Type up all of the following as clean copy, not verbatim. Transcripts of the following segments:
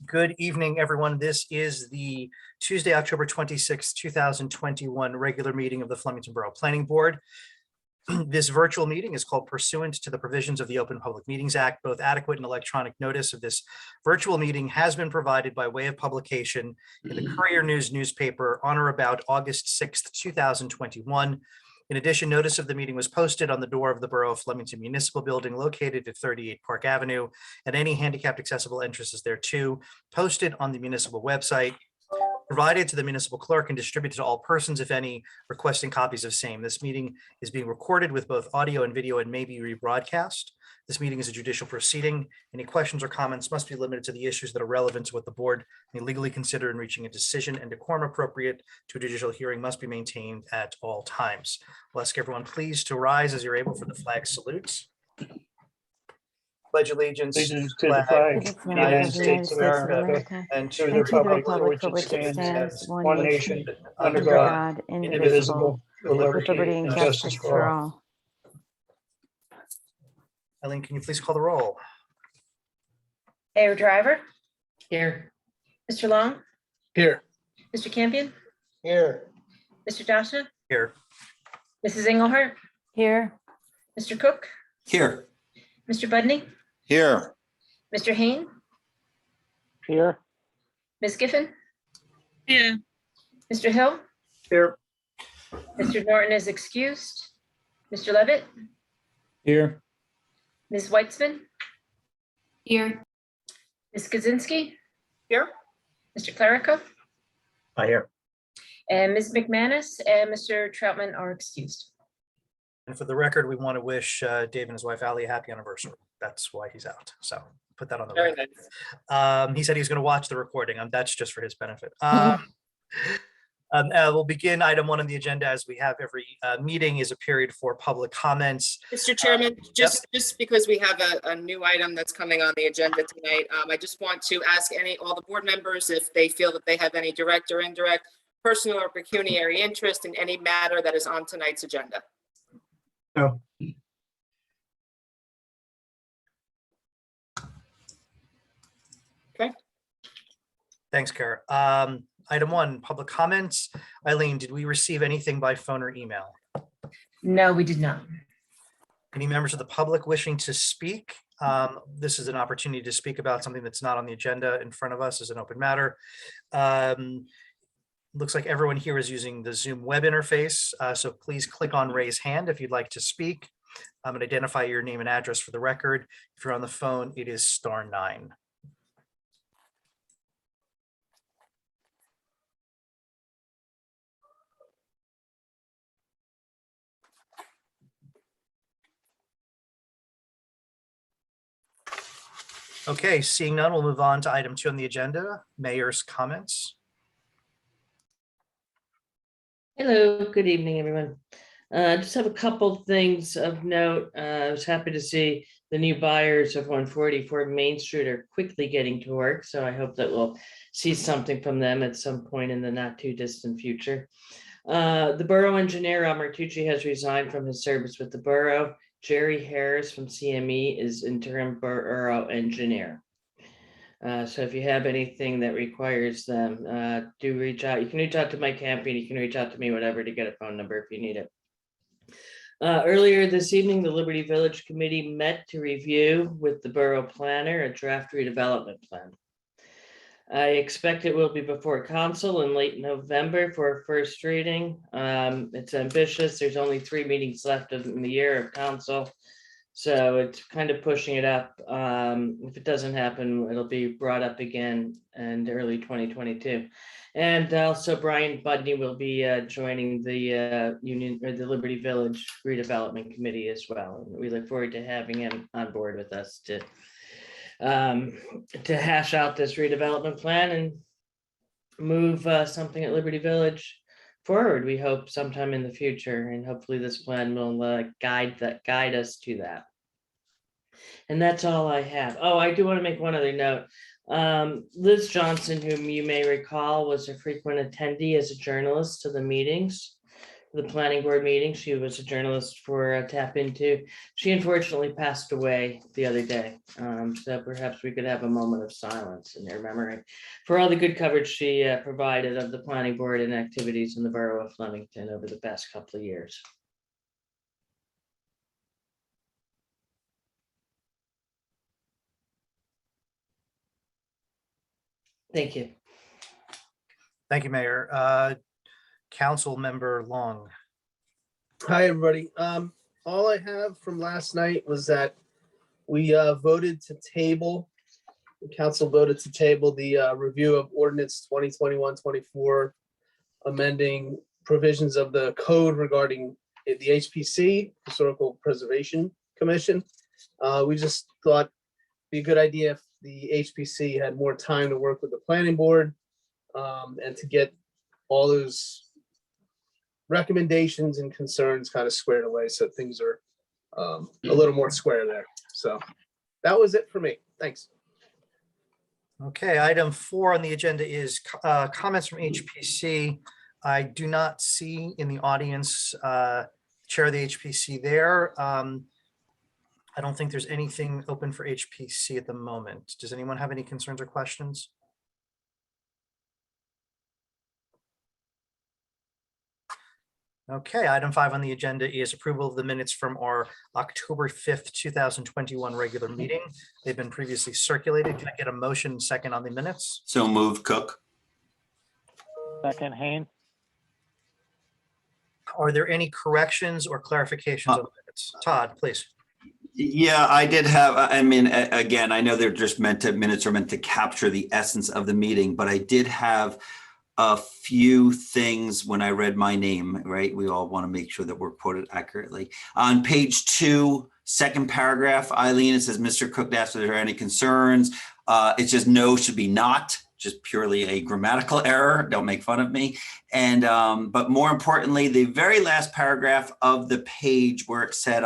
Good evening, everyone. This is the Tuesday, October 26, 2021 regular meeting of the Flemington Borough Planning Board. This virtual meeting is called pursuant to the provisions of the Open Public Meetings Act. Both adequate and electronic notice of this virtual meeting has been provided by way of publication in the Courier News newspaper on or about August 6th, 2021. In addition, notice of the meeting was posted on the door of the Borough of Flemington Municipal Building located at 38 Park Avenue, and any handicapped accessible entrances there too, posted on the municipal website, provided to the municipal clerk and distributed to all persons, if any, requesting copies of same. This meeting is being recorded with both audio and video and may be rebroadcast. This meeting is a judicial proceeding. Any questions or comments must be limited to the issues that are relevant to what the board may legally consider in reaching a decision, and decorum appropriate to a judicial hearing must be maintained at all times. We'll ask everyone please to rise as you're able for the flag salutes. Pledge allegiance to the flag of the United States of America and to the republic for which it stands, one nation, under God, indivisible, with liberty and justice for all. Eileen, can you please call the roll? Mayor Driver, Here. Mr. Long, Here. Mr. Campion, Here. Mr. Dashna, Here. Mrs. Engelhardt, Here. Mr. Cook, Here. Mr. Budney, Here. Mr. Hain, Here. Ms. Giffen, Here. Mr. Hill, Here. Mr. Norton is excused, Mr. Levitt, Here. Ms. Weitzman, Here. Ms. Kaczynski, Here. Mr. Clerico, I hear. and Ms. McManus and Mr. Troutman are excused. And for the record, we want to wish Dave and his wife Ali a happy anniversary. That's why he's out. So put that on the Very record. He said he's going to watch the recording. That's just for his benefit. We'll begin item 1 on the agenda, as we have every meeting, is a period for public comments. Mr. Chairman, just because we have a new item that's coming on the agenda tonight, I just want to ask all the board members if they feel that they have any direct or indirect personal or pecuniary interest in any matter that is on tonight's agenda. No. Okay. Thanks, Kara. Item 1, public comments. Eileen, did we receive anything by phone or email? No, we did not. Any members of the public wishing to speak? This is an opportunity to speak about something that's not on the agenda in front of us as an open matter. Looks like everyone here is using the Zoom web interface, so please click on raise hand if you'd like to speak. And identify your name and address for the record. If you're on the phone, it is *9. Okay, seeing none, we'll move on to item 2 on the agenda, mayor's comments. Hello, good evening, everyone. Just have a couple things of note. I was happy to see the new buyers of 144 Main Street are quickly getting to work, so I hope that we'll see something from them at some point in the not too distant future. The borough engineer, Martucci, has resigned from his service with the borough. Jerry Harris from CME is interim borough engineer. So if you have anything that requires them, do reach out. You can reach out to Mike Campion, you can reach out to me, whatever, to get a phone number if you need it. Earlier this evening, the Liberty Village Committee met to review with the borough planner a draft redevelopment plan. I expect it will be before council in late November for a first reading. It's ambitious. There's only 3 meetings left in the year of council, so it's kind of pushing it up. If it doesn't happen, it'll be brought up again in early 2022. And also Brian Budney will be joining the Union or the Liberty Village Redevelopment Committee as well. And we look forward to having him on board with us to hash out this redevelopment plan and move something at Liberty Village forward. We hope sometime in the future, and hopefully this plan will guide us to that. And that's all I have. Oh, I do want to make one other note. Liz Johnson, whom you may recall, was a frequent attendee as a journalist to the meetings. the planning board meeting. She was a journalist for Tap Into. She unfortunately passed away the other day. So perhaps we could have a moment of silence in her memory for all the good coverage she provided of the planning board and activities in the borough of Flemington over the past couple of years. Thank you. Thank you, Mayor. Council Member Long. Hi, everybody. All I have from last night was that we voted to table, the council voted to table the review of ordinance 2021-24, amending provisions of the code regarding the HPC, Historical Preservation Commission. We just thought it'd be a good idea if the HPC had more time to work with the planning board and to get all those recommendations and concerns kind of squared away, so things are a little more square there. So that was it for me. Thanks. Okay, item 4 on the agenda is comments from HPC. I do not see in the audience chair of the HPC there. I don't think there's anything open for HPC at the moment. Does anyone have any concerns or questions? Okay, item 5 on the agenda is approval of the minutes from our October 5th, 2021 regular meeting. They've been previously circulated. Can I get a motion second on the minutes? So moved, Cook. Second, Haynes. Are there any corrections or clarifications on the minutes? Todd, please. Yeah, I did have, I mean, again, I know they're just minutes are meant to capture the essence of the meeting, but I did have a few things when I read my name, right? We all want to make sure that we're quoted accurately. On page 2, second paragraph, Eileen, it says, Mr. Cook asked if there are any concerns. It's just no should be not, just purely a grammatical error. Don't make fun of me. And, but more importantly, the very last paragraph of the page where it said,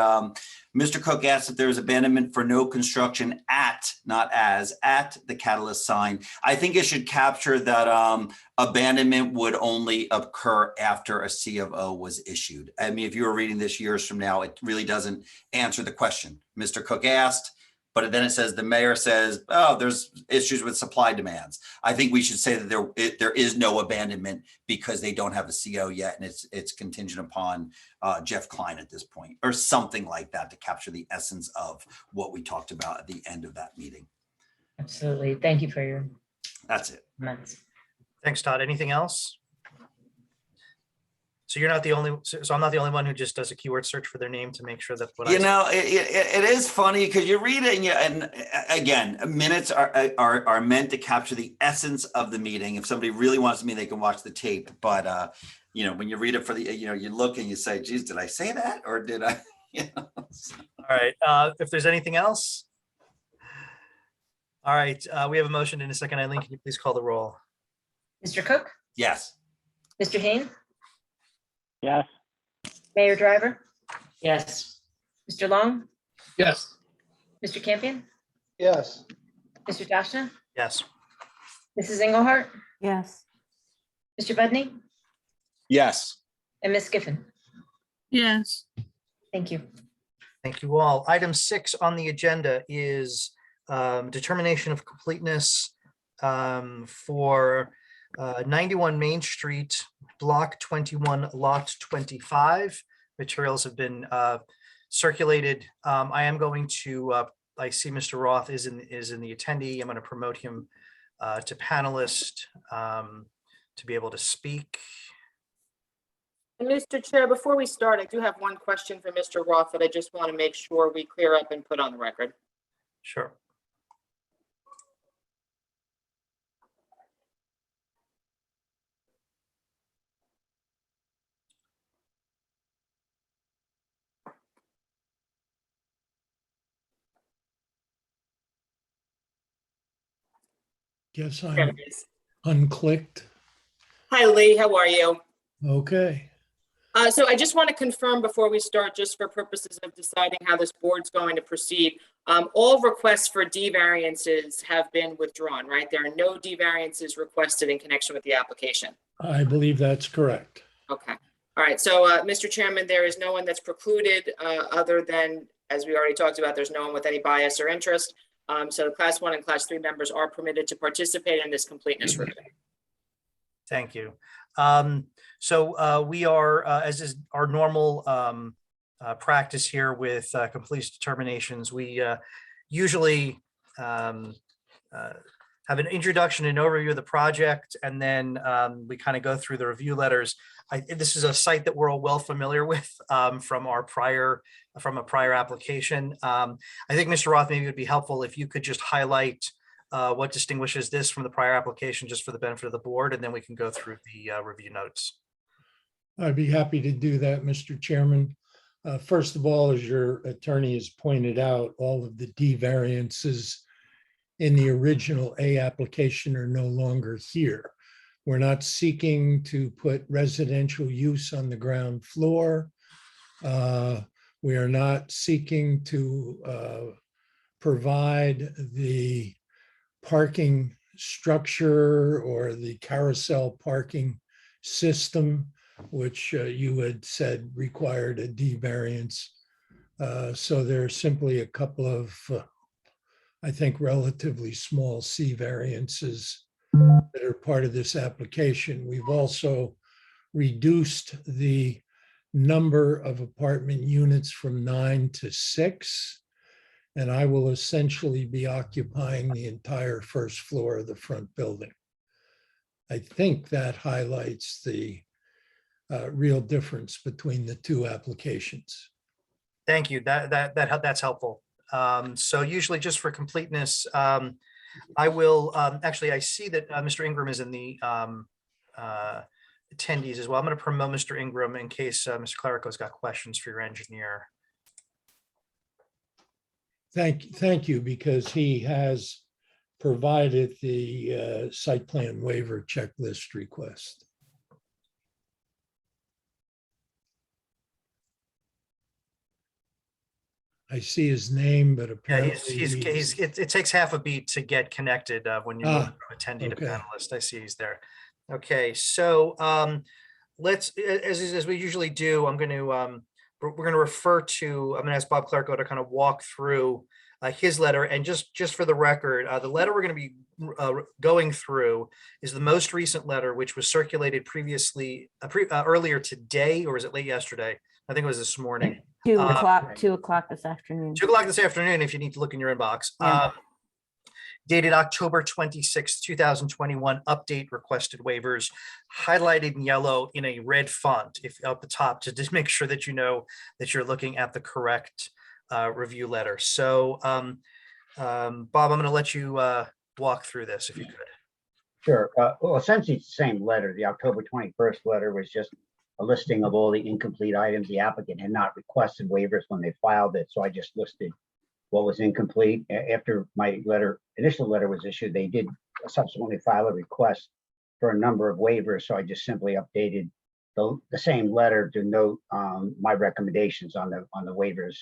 Mr. Cook asked if there was abandonment for no construction at, not as, at the catalyst sign. I think it should capture that abandonment would only occur after a C of O was issued. I mean, if you were reading this years from now, it really doesn't answer the question. Mr. Cook asked, but then it says, the mayor says, oh, there's issues with supply demands. I think we should say that there is no abandonment because they don't have a CO yet, and it's contingent upon Jeff Klein at this point, or something like that to capture the essence of what we talked about at the end of that meeting. Absolutely. Thank you for your That's it. comments. Thanks, Todd. Anything else? So you're not the only, so I'm not the only one who just does a keyword search for their name to make sure that what You know, it is funny because you read it and again, minutes are meant to capture the essence of the meeting. If somebody really wants to meet, they can watch the tape. But you know, when you read it for the, you know, you look and you say, geez, did I say that or did I? You know? All right. If there's anything else. All right. We have a motion in a second. Eileen, can you please call the roll? Mr. Cook, Yes. Mr. Haynes, Yes. Mayor Driver, Yes. Mr. Long, Yes. Mr. Campion, Yes. Mr. Dashna, Yes. Mrs. Engelhardt, Yes. Mr. Budney, Yes. and Ms. Giffen. Yes. Thank you. Thank you all. Item 6 on the agenda is determination of completeness for 91 Main Street, Block 21, Lot 25. Materials have been circulated. I am going to, I see Mr. Roth is in the attendee. I'm going to promote him to panelist to be able to speak. And Mr. Chair, before we start, I do have one question for Mr. Roth that I just want to make sure we clear up and put on the record. Sure. Guess There I'm it is. unclicked. Hi, Lee. How are you? Okay. So I just want to confirm before we start, just for purposes of deciding how this board's going to proceed, all requests for D variances have been withdrawn, right? There are no D variances requested in connection with the application. I believe that's correct. Okay. All right, so, Mr. Chairman, there is no one that's precluded, other than, as we already talked about, there's no one with any bias or interest. So Class 1 and Class 3 members are permitted to participate in this completeness review. Thank you. We are, as is our normal practice here with complete determinations, we usually have an introduction and overview of the project, and then we kind of go through the review letters. This is a site that we're all well familiar with from a prior application. I think, Mr. Roth, maybe it would be helpful if you could just highlight what distinguishes this from the prior application, just for the benefit of the board, and then we can go through the review notes. I'd be happy to do that, Mr. Chairman. First of all, as your attorney has pointed out, all of the D variances in the original A application are no longer here. We're not seeking to put residential use on the ground floor. We are not seeking to provide the parking structure or the carousel parking system, which you had said required a D variance. So there are simply a couple of, I think, relatively small C variances that are part of this application. We've also reduced the number of apartment units from 9 to 6. And I will essentially be occupying the entire first floor of the front building. I think that highlights the real difference between the two applications. Thank you. That's helpful. So usually, just for completeness, I will actually, I see that Mr. Ingram is in the attendees as well. I'm going to promote Mr. Ingram in case Mr. Clerico's got questions for your engineer. Thank you, because he has provided the site plan waiver checklist request. I see his name, but Yeah, apparently it takes half a beat to get connected when you move from attendee to okay. panelist. I see he's there. Okay, so let's, as we usually do, we're going to refer to, I'm going to ask Bob Clerico to kind of walk through his letter. And just for the record, the letter we're going to be going through is the most recent letter, which was circulated previously, earlier today, or was it late yesterday? I think it was this morning. 2 o'clock this afternoon. 2 o'clock this afternoon, if you need to look in your inbox. Yeah. Dated October 26, 2021, update requested waivers, highlighted in yellow in a red font, if up the top, to just make sure that you know that you're looking at the correct review letter. So, Bob, I'm going to let you walk through this, if you could. Sure. Well, essentially, it's the same letter. The October 21st letter was just a listing of all the incomplete items. The applicant had not requested waivers when they filed it, so I just listed what was incomplete. After my initial letter was issued, they did subsequently file a request for a number of waivers, so I just simply updated the same letter to note my recommendations on the waivers,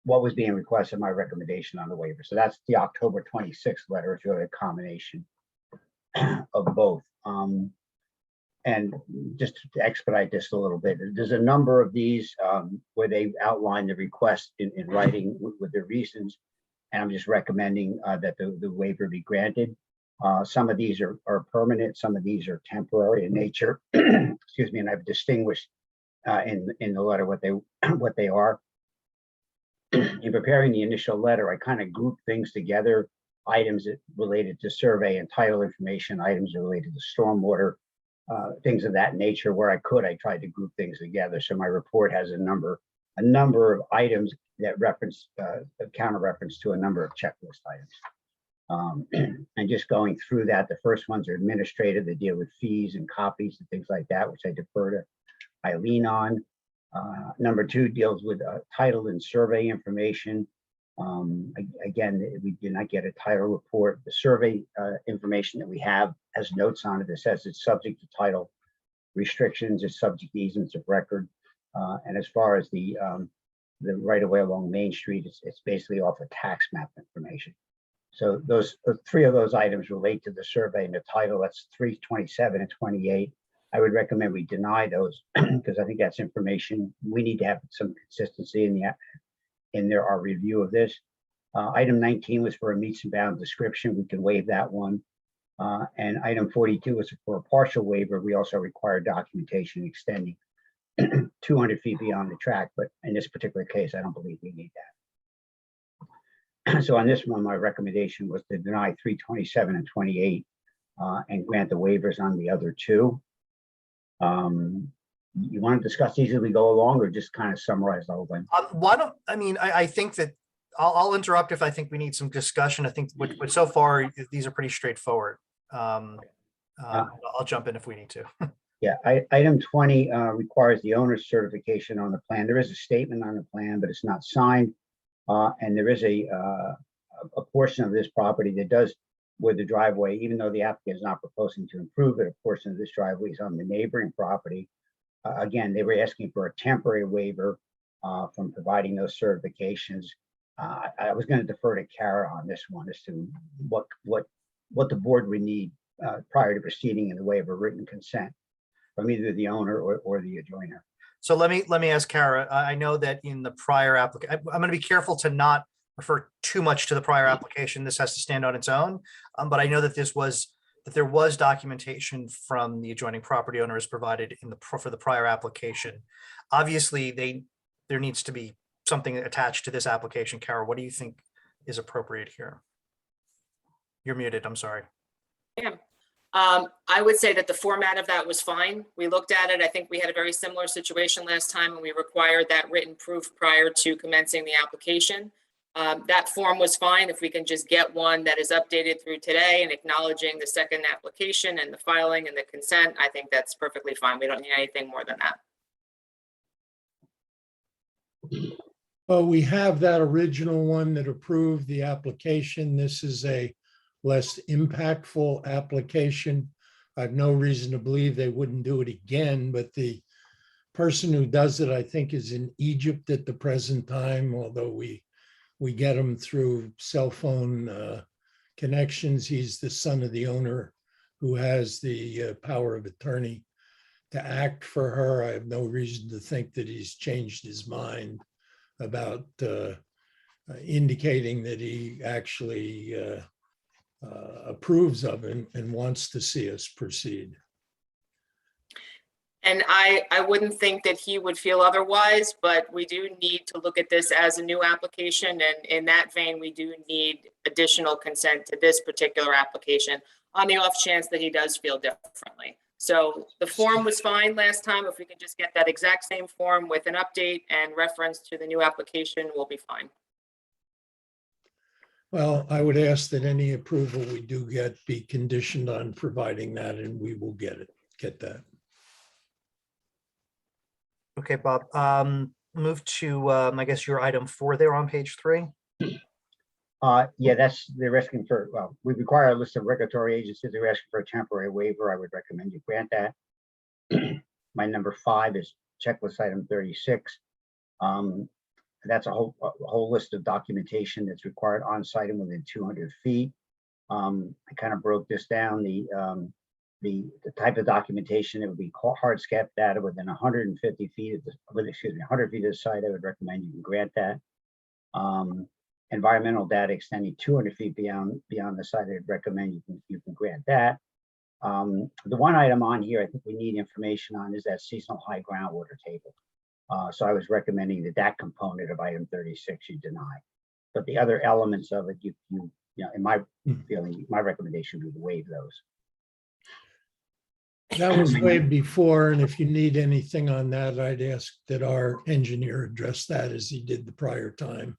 what was being requested, my recommendation on the waiver. So that's the October 26th letter. It's really a combination of both. And just to expedite this a little bit, there's a number of these where they outline the request in writing with their reasons, and I'm just recommending that the waiver be granted. Some of these are permanent, some of these are temporary in nature. Excuse me, and I've distinguished in the letter what they are. In preparing the initial letter, I kind of grouped things together, items that related to survey and title information, items related to stormwater, things of that nature. Where I could, I tried to group things together. So my report has a number of items that reference, counter reference to a number of checklist items. And just going through that, the first ones are administrative. They deal with fees and copies and things like that, which I defer to Eileen on. Number 2 deals with title and survey information. Again, we did not get a title report. The survey information that we have has notes on it that says it's subject to title restrictions, it's subject to easements of record. And as far as the right of way along Main Street, it's basically off of tax map information. So those 3 of those items relate to the survey and the title. That's 327 and 28. I would recommend we deny those because I think that's information. We need to have some consistency in our review of this. Item 19 was for a meets and bounds description. We can waive that one. And item 42 was for a partial waiver. We also require documentation extending 200 feet beyond the track, but in this particular case, I don't believe we need that. So on this one, my recommendation was to deny 327 and 28 and grant the waivers on the other two. You want to discuss these as we go along, or just kind of summarize the whole thing? Why don't, I mean, I think that I'll interrupt if I think we need some discussion. I think what so far, these are pretty straightforward. I'll jump in if we need to. Yeah, item 20 requires the owner's certification on the plan. There is a statement on the plan, but it's not signed. And there is a portion of this property that does, where the driveway, even though the applicant is not proposing to improve it, a portion of this driveway is on the neighboring property. Again, they were asking for a temporary waiver from providing those certifications. I was going to defer to Kara on this one as to what the board would need prior to proceeding in the way of a written consent from either the owner or the adjoiner. So let me ask Kara. I know that in the prior application, I'm going to be careful to not refer too much to the prior application. This has to stand on its own. But I know that there was documentation from the adjoining property owners provided for the prior application. Obviously, there needs to be something attached to this application. Kara, what do you think is appropriate here? You're muted. I'm sorry. Yeah. I would say that the format of that was fine. We looked at it. I think we had a very similar situation last time and we required that written proof prior to commencing the application. That form was fine. If we can just get one that is updated through today and acknowledging the second application and the filing and the consent, I think that's perfectly fine. We don't need anything more than that. Well, we have that original one that approved the application. This is a less impactful application. I have no reason to believe they wouldn't do it again, but the person who does it, I think, is in Egypt at the present time, although we get him through cell phone connections. He's the son of the owner who has the power of attorney to act for her. I have no reason to think that he's changed his mind about indicating that he actually approves of it and wants to see us proceed. And I wouldn't think that he would feel otherwise, but we do need to look at this as a new application. And in that vein, we do need additional consent to this particular application on the off chance that he does feel differently. So the form was fine last time. If we can just get that exact same form with an update and reference to the new application, we'll be fine. Well, I would ask that any approval we do get be conditioned on providing that, and we will get that. Okay, Bob. Move to, I guess, your item 4 there on page 3. Yeah, they're asking for, well, we require a list of regulatory agencies. They're asking for a temporary waiver. I would recommend you grant that. My number 5 is checklist item 36. That's a whole list of documentation that's required on site and within 200 feet. I kind of broke this down. The type of documentation, it would be hardscape data within 150 feet of the, 100 feet of the site. I would recommend you can grant that. Environmental data extending 200 feet beyond the site, I'd recommend you can grant that. The one item on here I think we need information on is that seasonal high groundwater table. So I was recommending that component of item 36 you deny, but the other elements of it, you know, in my feeling, my recommendation would be to waive those. That was waived before, and if you need anything on that, I'd ask that our engineer address that as he did the prior time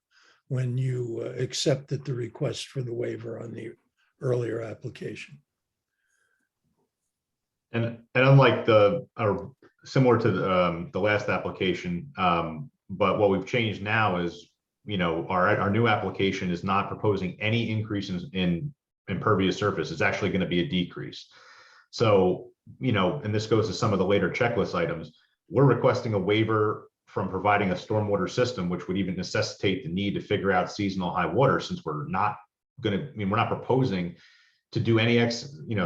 when you accepted the request for the waiver on the earlier application. And unlike similar to the last application, but what we've changed now is, you know, our new application is not proposing any increases in impervious surface. It's actually going to be a decrease. So, you know, and this goes to some of the later checklist items, we're requesting a waiver from providing a stormwater system, which would even necessitate the need to figure out seasonal high water, since we're not going to, I mean, we're not proposing to do any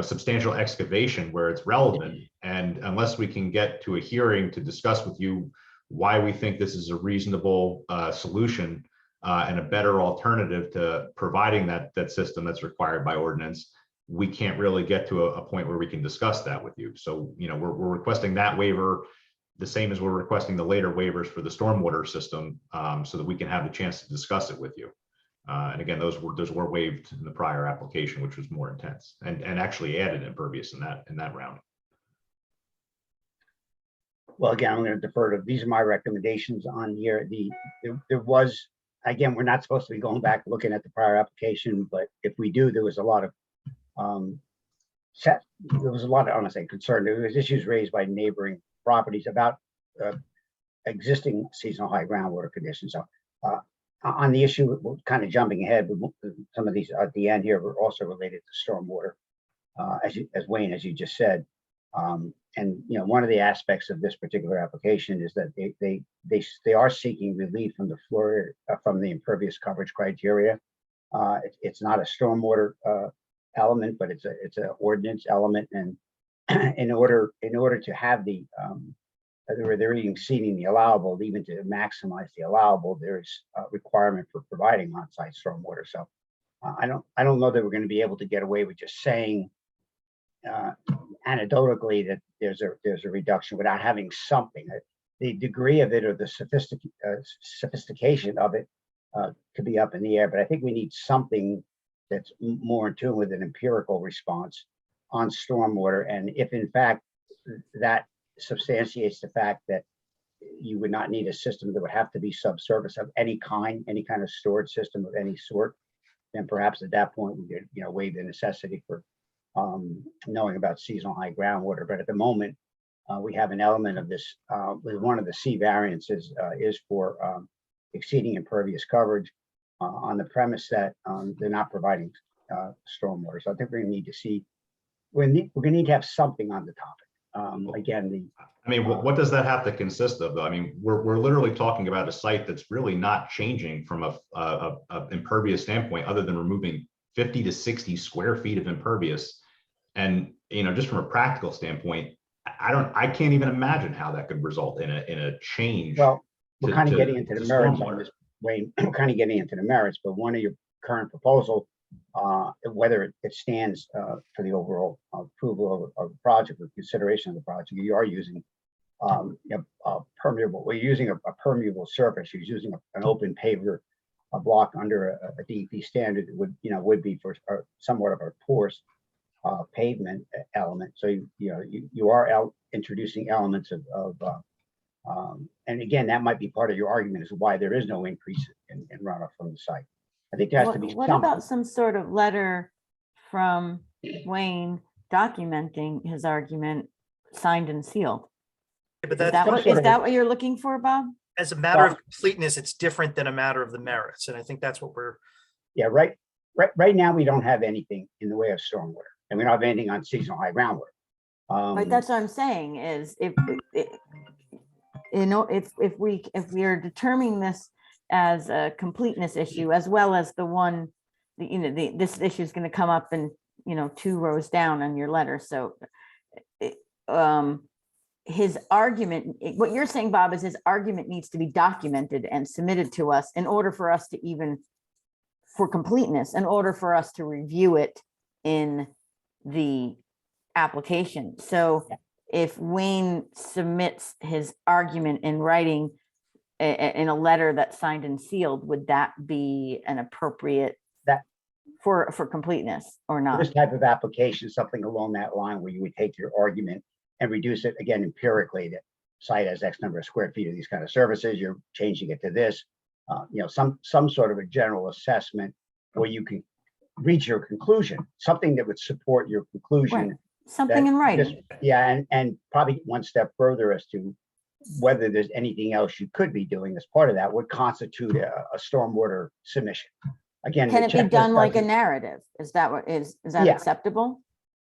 substantial excavation where it's relevant. And unless we can get to a hearing to discuss with you why we think this is a reasonable solution and a better alternative to providing that system that's required by ordinance, we can't really get to a point where we can discuss that with you. So, we're requesting that waiver, the same as we're requesting the later waivers for the stormwater system, so that we can have the chance to discuss it with you. And again, those were waived in the prior application, which was more intense and actually added impervious in that round. Well, again, I'm going to defer to, these are my recommendations on here. There was, again, we're not supposed to be going back looking at the prior application, but if we do, there was a lot of I want to say concern. There was issues raised by neighboring properties about existing seasonal high groundwater conditions. So on the issue, we're kind of jumping ahead, but some of these at the end here were also related to stormwater, as Wayne, as you just said. And one of the aspects of this particular application is that they are seeking relief from the impervious coverage criteria. It's not a stormwater element, but it's an ordinance element, and in order to have they're even exceeding the allowable, even to maximize the allowable, there's a requirement for providing on-site stormwater. So I don't know that we're going to be able to get away with just saying anecdotally that there's a reduction without having something. The degree of it or the sophistication of it could be up in the air, but I think we need something that's more in tune with an empirical response on stormwater. And if in fact that substantiates the fact that you would not need a system that would have to be subsurface of any kind of storage system of any sort, then perhaps at that point we could waive the necessity for knowing about seasonal high groundwater. But at the moment, we have an element of this. With one of the C variances is for exceeding impervious coverage on the premise that they're not providing stormwater. So I think we're going to need to see. We're going to need to have something on the topic. Again, what does that have to consist of, though? I mean, we're literally talking about a site that's really not changing from a impervious standpoint, other than removing 50 to 60 square feet of impervious. And just from a practical standpoint, I can't even imagine how that could result in a change. Well, we're kind of getting into the merits on this, Wayne. We're kind of getting into the merits, but one of your current proposal, whether it stands for the overall approval of the project or consideration of the project, you are using permeable. We're using a permeable surface. You're using an open paver, a block under a DEP standard that would be for somewhat of a porous pavement element. So you are introducing elements of and again, that might be part of your argument as to why there is no increase in runoff from the site. I think there has to be What something. about some sort of letter from Wayne documenting his argument, signed and sealed? But Is that's that what you're looking for, Bob? as a matter of completeness, it's different than a matter of the merits. And I think that's what we're. Yeah, right now, we don't have anything in the way of stormwater, and we don't have anything on seasonal high groundwater. But that's what I'm saying is if we are determining this as a completeness issue, as well as the one, this issue is going to come up in, 2 rows down on your letter. So his argument, what you're saying, Bob, is his argument needs to be documented and submitted to us in order for us to for completeness, in order for us to review it in the application. So if Wayne submits his argument in writing in a letter that's signed and sealed, would that be an appropriate for completeness or not? This type of application, something along that line where you would take your argument and reduce it again empirically, that site has X number of square feet of these kind of services, you're changing it to this, some sort of a general assessment where you can reach your conclusion, something that would support your conclusion. Right. Something in writing. And probably one step further as to whether there's anything else you could be doing as part of that would constitute a stormwater submission. Again, can it be done like a narrative? Is that acceptable?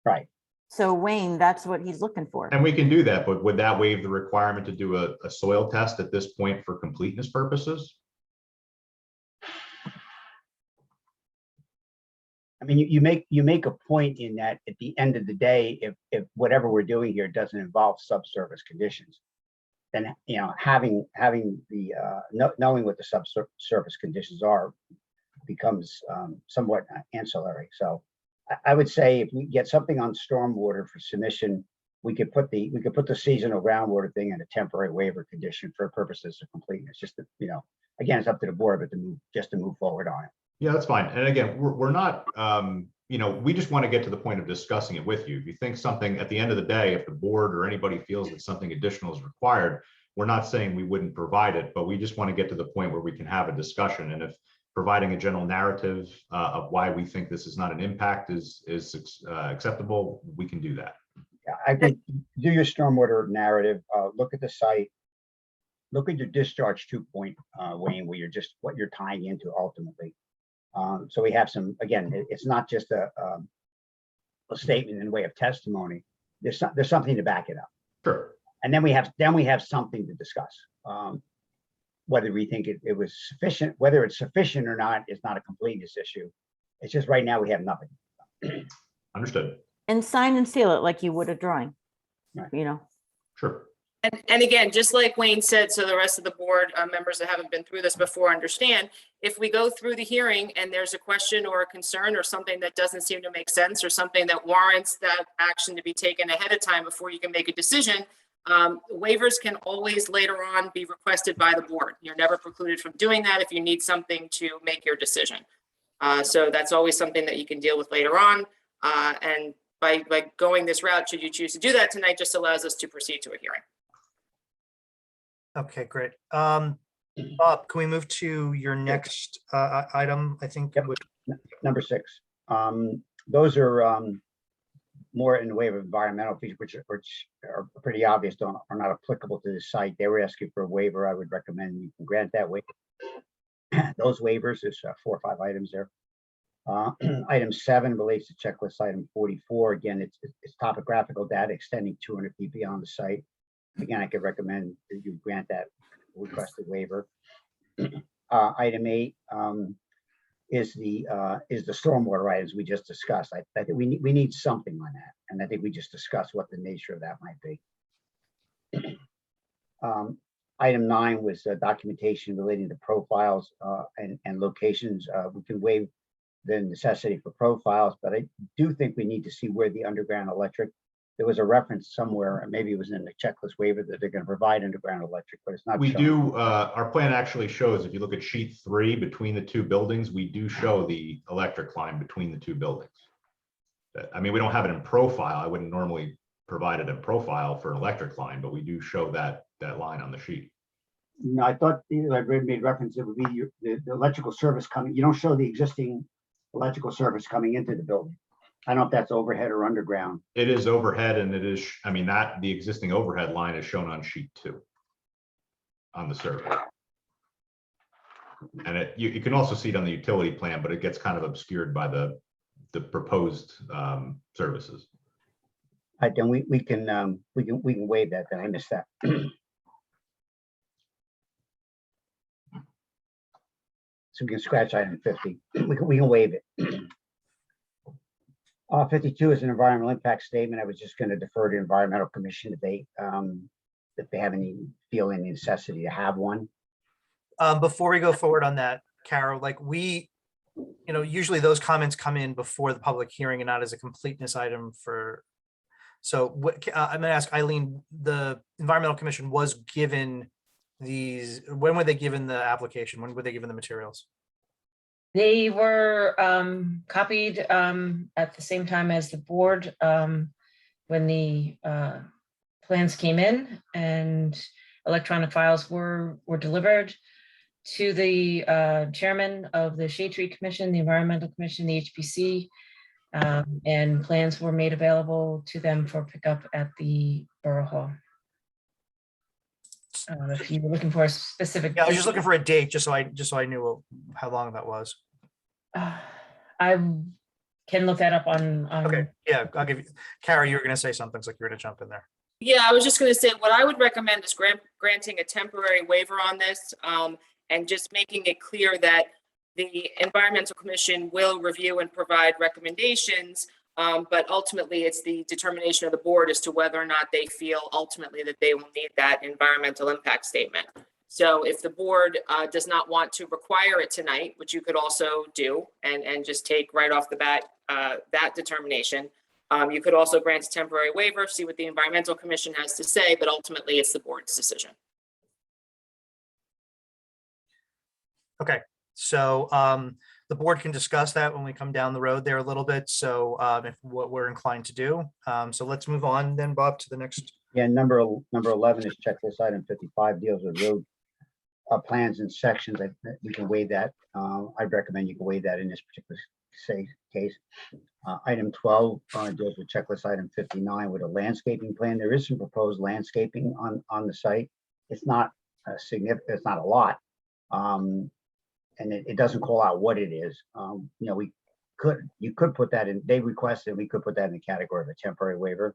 Right. So Wayne, that's what he's looking for. And we can do that, but would that waive the requirement to do a soil test at this point for completeness purposes? I mean, you make a point in that at the end of the day, if whatever we're doing here doesn't involve subsurface conditions, then, you know, having the, knowing what the subsurface conditions are becomes somewhat ancillary. So I would say if we get something on stormwater for submission, we could put the seasonal groundwater thing in a temporary waiver condition for purposes of completeness, just to, you know, again, it's up to the board, but to move forward on it. Yeah, that's fine. And again, we're not, you know, we just want to get to the point of discussing it with you. If you think something, at the end of the day, if the board or anybody feels that something additional is required, we're not saying we wouldn't provide it, but we just want to get to the point where we can have a discussion. And if providing a general narrative of why we think this is not an impact is acceptable, we can do that. Yeah, I think do your stormwater narrative, look at the site, look at your discharge 2 point, Wayne, where what you're tying into ultimately. So we have some, again, it's not just a statement in the way of testimony. There's something to back it up. Sure. And then we have something to discuss. Whether we think it was sufficient, whether it's sufficient or not is not a completeness issue. It's just right now we have nothing. Understood. And sign and seal it like you would a drawing, Right. you know. Sure. And again, just like Wayne said, so the rest of the board members that haven't been through this before understand, if we go through the hearing and there's a question or a concern or something that doesn't seem to make sense or something that warrants that action to be taken ahead of time before you can make a decision, waivers can always later on be requested by the board. You're never precluded from doing that if you need something to make your decision. So that's always something that you can deal with later on. And by going this route, should you choose to do that tonight, just allows us to proceed to a hearing. Okay, great. Bob, can we move to your next item? I think Yep. Number 6. Those are more in the way of environmental features, which are pretty obvious, are not applicable to this site. They were asking for a waiver. I would recommend you can grant that waiver. Those waivers, there's 4 or 5 items there. Item 7 relates to checklist item 44. Again, it's topographical data extending 200 feet beyond the site. Again, I could recommend that you grant that requested waiver. Item 8 is the stormwater items we just discussed. I think we need something on that, and I think we just discussed what the nature of that might be. Item 9 was documentation relating to profiles and locations. We can waive the necessity for profiles, but I do think we need to see where the underground electric. There was a reference somewhere, and maybe it was in the checklist waiver, that they're going to provide underground electric, but it's not. We shown. do, our plan actually shows, if you look at sheet 3, between the 2 buildings, we do show the electric line between the 2 buildings. I mean, we don't have it in profile. I wouldn't normally provide it in profile for an electric line, but we do show that line on the sheet. No, I thought I made reference, it would be the electrical service coming. You don't show the existing electrical service coming into the building. I don't know if that's overhead or underground. It is overhead, and it is, I mean, that the existing overhead line is shown on sheet 2 on the survey. And you can also see it on the utility plan, but it gets kind of obscured by the proposed services. Then we can waive that. Then I missed that. So we can scratch item 50. We can waive it. 52 is an environmental impact statement. I was just going to defer to Environmental Commission if they have feel any necessity to have one. Before we go forward on that, Carol, like usually those comments come in before the public hearing and not as a completeness item for. So I'm going to ask Eileen, the Environmental Commission was given these, when were they given the application? When were they given the materials? They were copied at the same time as the board when the plans came in, and electronic files were delivered to the chairman of the Shade Tree Commission, the Environmental Commission, the HPC, and plans were made available to them for pickup at the Borough Hall. If you were looking for a specific. Yeah, I was just looking for a date, just so I knew how long that was. I can look that up on. Okay, yeah, I'll give you. Carrie, you were going to say something, so you were going to jump in there. Yeah, I was just going to say, what I would recommend is granting a temporary waiver on this, and just making it clear that The Environmental Commission will review and provide recommendations, but ultimately it's the determination of the board as to whether or not they feel ultimately that they will need that environmental impact statement. So if the board does not want to require it tonight, which you could also do and just take right off the bat that determination, you could also grant a temporary waiver, see what the Environmental Commission has to say, but ultimately it's the board's decision. Okay, so the board can discuss that when we come down the road there a little bit. So if what we're inclined to do. So let's move on then, Bob, to the next. Yeah, number 11 is checklist item 55, deals with road plans and sections. We can waive that. I'd recommend you can waive that in this particular case. Item 12 deals with checklist item 59 with a landscaping plan. There is some proposed landscaping on the site. It's not significant. It's not a lot. And it doesn't call out what it is. You know, you could put that in, they requested, we could put that in the category of a temporary waiver.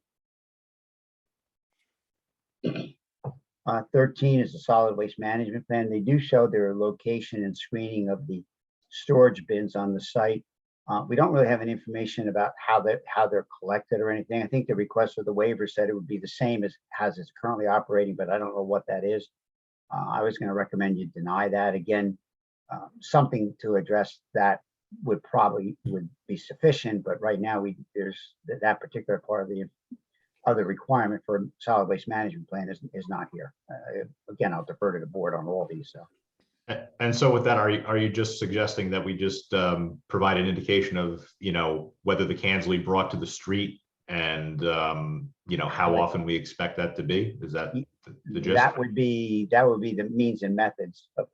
13 is a solid waste management plan. They do show their location and screening of the storage bins on the site. We don't really have any information about how they're collected or anything. I think the request for the waiver said it would be the same as it's currently operating, but I don't know what that is. I was going to recommend you deny that. Again, something to address that would be sufficient, but right now there's that particular part of the other requirement for a solid waste management plan is not here. Again, I'll defer to the board on all these. So. And so with that, are you just suggesting that we just provide an indication of, you know, whether the cans will be brought to the street and, you know, how often we expect that to be? Is that the gist? That would be the means and methods of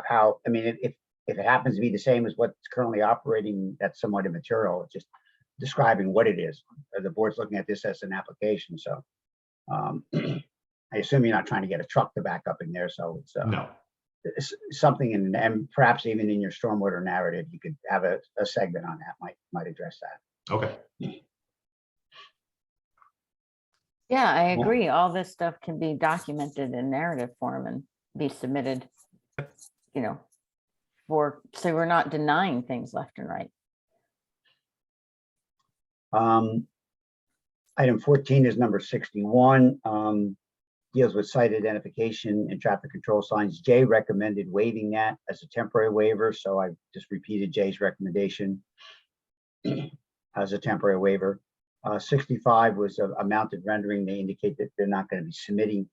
how, I mean, if it happens to be the same as what's currently operating, that's somewhat immaterial. It's just describing what it is. The board's looking at this as an application. So I assume you're not trying to get a truck to back up in there. So it's no. It's something and perhaps even in your stormwater narrative, you could have a segment on that might address that. Okay. Yeah, I agree. All this stuff can be documented in narrative form and be submitted, you know, so we're not denying things left and right. Item 14 is number 61. Deals with site identification and traffic control signs. Jay recommended waiving that as a temporary waiver, so I just repeated Jay's recommendation as a temporary waiver. 65 was a mounted rendering. They indicate that they're not going to be submitting.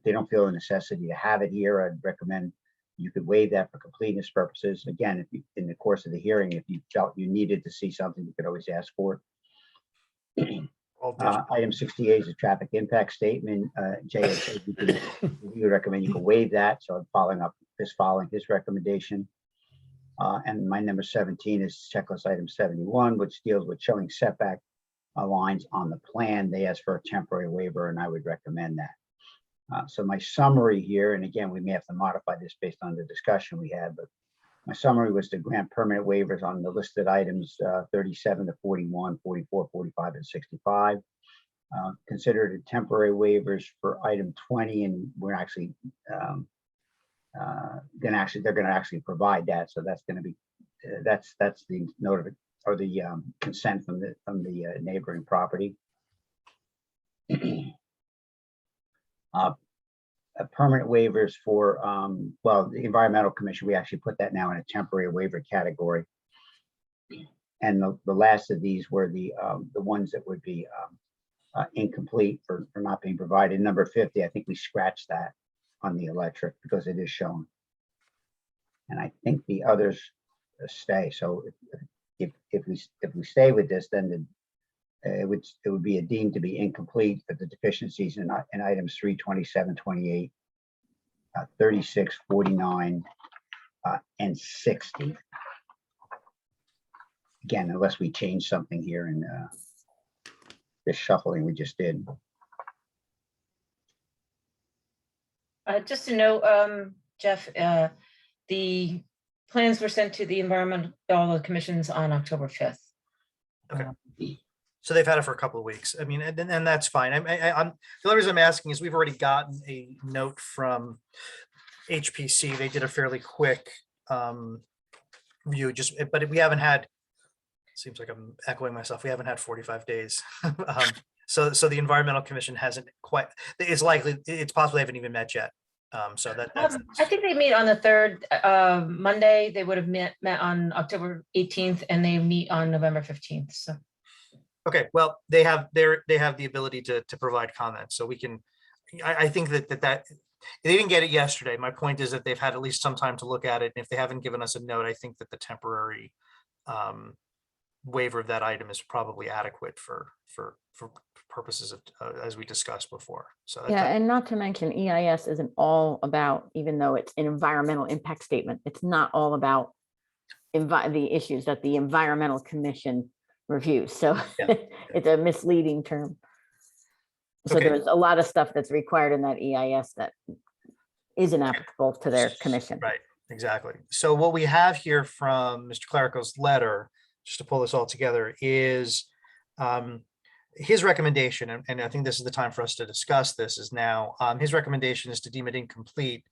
They don't feel a necessity to have it here. I'd recommend you could waive that for completeness purposes. Again, if you, in the course of the hearing, if you felt you needed to see something, you could always ask for it. Item 68 is a traffic impact statement. Jay said we would recommend you can waive that. So I'm following his recommendation. And my number 17 is checklist item 71, which deals with showing setback lines on the plan. They asked for a temporary waiver, and I would recommend that. So my summary here, and again, we may have to modify this based on the discussion we had, but my summary was to grant permanent waivers on the listed items 37 to 41, 44, 45, and 65. Considered temporary waivers for item 20, and we're actually they're going to actually provide that. So that's going to be that's the note or the consent from the neighboring property. Permanent waivers for well, the Environmental Commission, we actually put that now in a temporary waiver category. And the last of these were the ones that would be incomplete for not being provided. Number 50, I think we scratched that on the electric because it is shown. And I think the others stay. So if we stay with this, then it would be deemed to be incomplete, but the deficiencies in items 3, 27, 28, 36, 49, and 60. Again, unless we change something here in this shuffling we just did. Just to note, Jeff, the plans were sent to the Environmental Commissions on October 5th. Okay. So they've had it for a couple of weeks. I mean, and that's fine. I'm the only reason I'm asking is we've already gotten a note from HPC. They did a fairly quick review, but we haven't had, seems like I'm echoing myself, we haven't had 45 days. So the Environmental Commission hasn't quite, it's likely, it's possible they haven't even met yet. So that's. I think they meet on the third Monday. They would have met on October 18th, and they meet on November 15th. So Okay, well, they have the ability to provide comments, so we can, I think that they didn't get it yesterday. My point is that they've had at least some time to look at it. And if they haven't given us a note, I think that the temporary waiver of that item is probably adequate for purposes of, as we discussed before. So Yeah, and not to mention EIS isn't all about, even though it's an environmental impact statement, it's not all about the issues that the Environmental Commission reviews. So Yeah. it's a misleading term. So Okay. there's a lot of stuff that's required in that EIS that isn't applicable to their commission. Right, exactly. So what we have here from Mr. Clerico's letter, just to pull this all together, is his recommendation, and I think this is the time for us to discuss this, is now, his recommendation is to deem it incomplete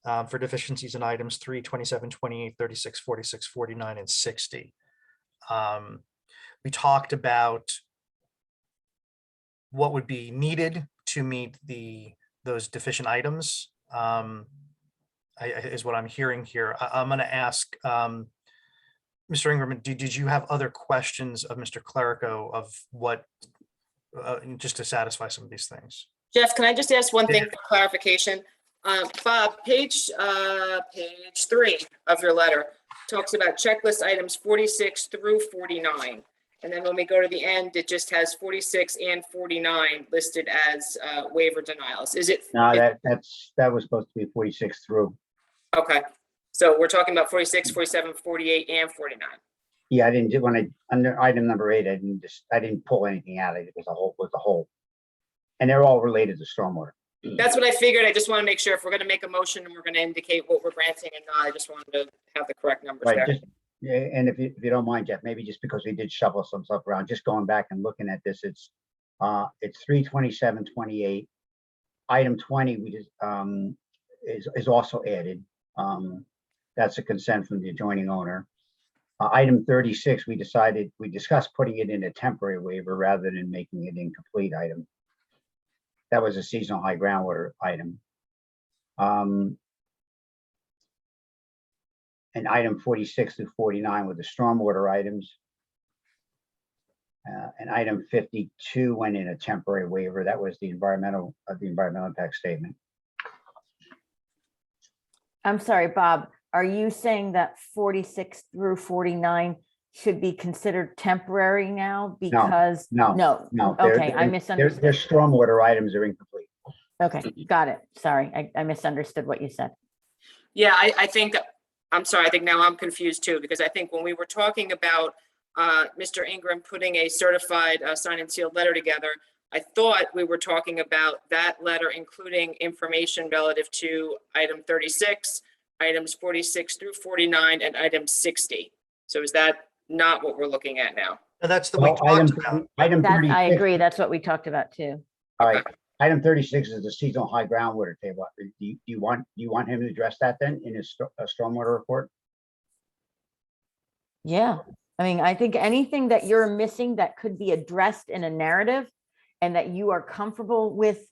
for deficiencies in items 3, 27, 28, 36, 46, 49, and 60. We talked about what would be needed to meet those deficient items, is what I'm hearing here. I'm going to ask Mr. Ingram, did you have other questions of Mr. Clerico of what, just to satisfy some of these things? Jeff, can I just ask one thing Yeah. for clarification? Bob, page 3 of your letter talks about checklist items 46 through 49. And then when we go to the end, it just has 46 and 49 listed as waiver denials. Is it? No, that was supposed to be 46 through. Okay. So we're talking about 46, 47, 48, and 49. Yeah, I didn't do, under item number 8, I didn't pull anything out. It was a whole. And they're all related to stormwater. That's what I figured. I just want to make sure if we're going to make a motion and we're going to indicate what we're granting and not, I just wanted to have the correct numbers Right, there. just, yeah, and if you don't mind, Jeff, maybe just because we did shuffle some stuff around, just going back and looking at this, it's 32728. Item 20, we just is also added. That's a consent from the adjoining owner. Item 36, we discussed putting it in a temporary waiver rather than making it incomplete item. That was a seasonal high groundwater item. And item 46 through 49 were the stormwater items. And item 52 went in a temporary waiver. That was the environmental impact statement. I'm sorry, Bob, are you saying that 46 through 49 should be considered temporary now? Because No. Okay, I misunderstood. Their stormwater items are incomplete. Okay, got it. Sorry, I misunderstood what you said. Yeah, I think, I'm sorry, I think now I'm confused too, because I think when we were talking about Mr. Ingram putting a certified signed and sealed letter together, I thought we were talking about that letter, including information relative to item 36, items 46 through 49, and item 60. So is that not what we're looking at now? And that's the Well, we talked about. item That, 36. I agree, that's what we talked about too. All right. Item 36 is the seasonal high groundwater table. Do you want him to address that then in his stormwater report? Yeah, I mean, I think anything that you're missing that could be addressed in a narrative and that you are comfortable with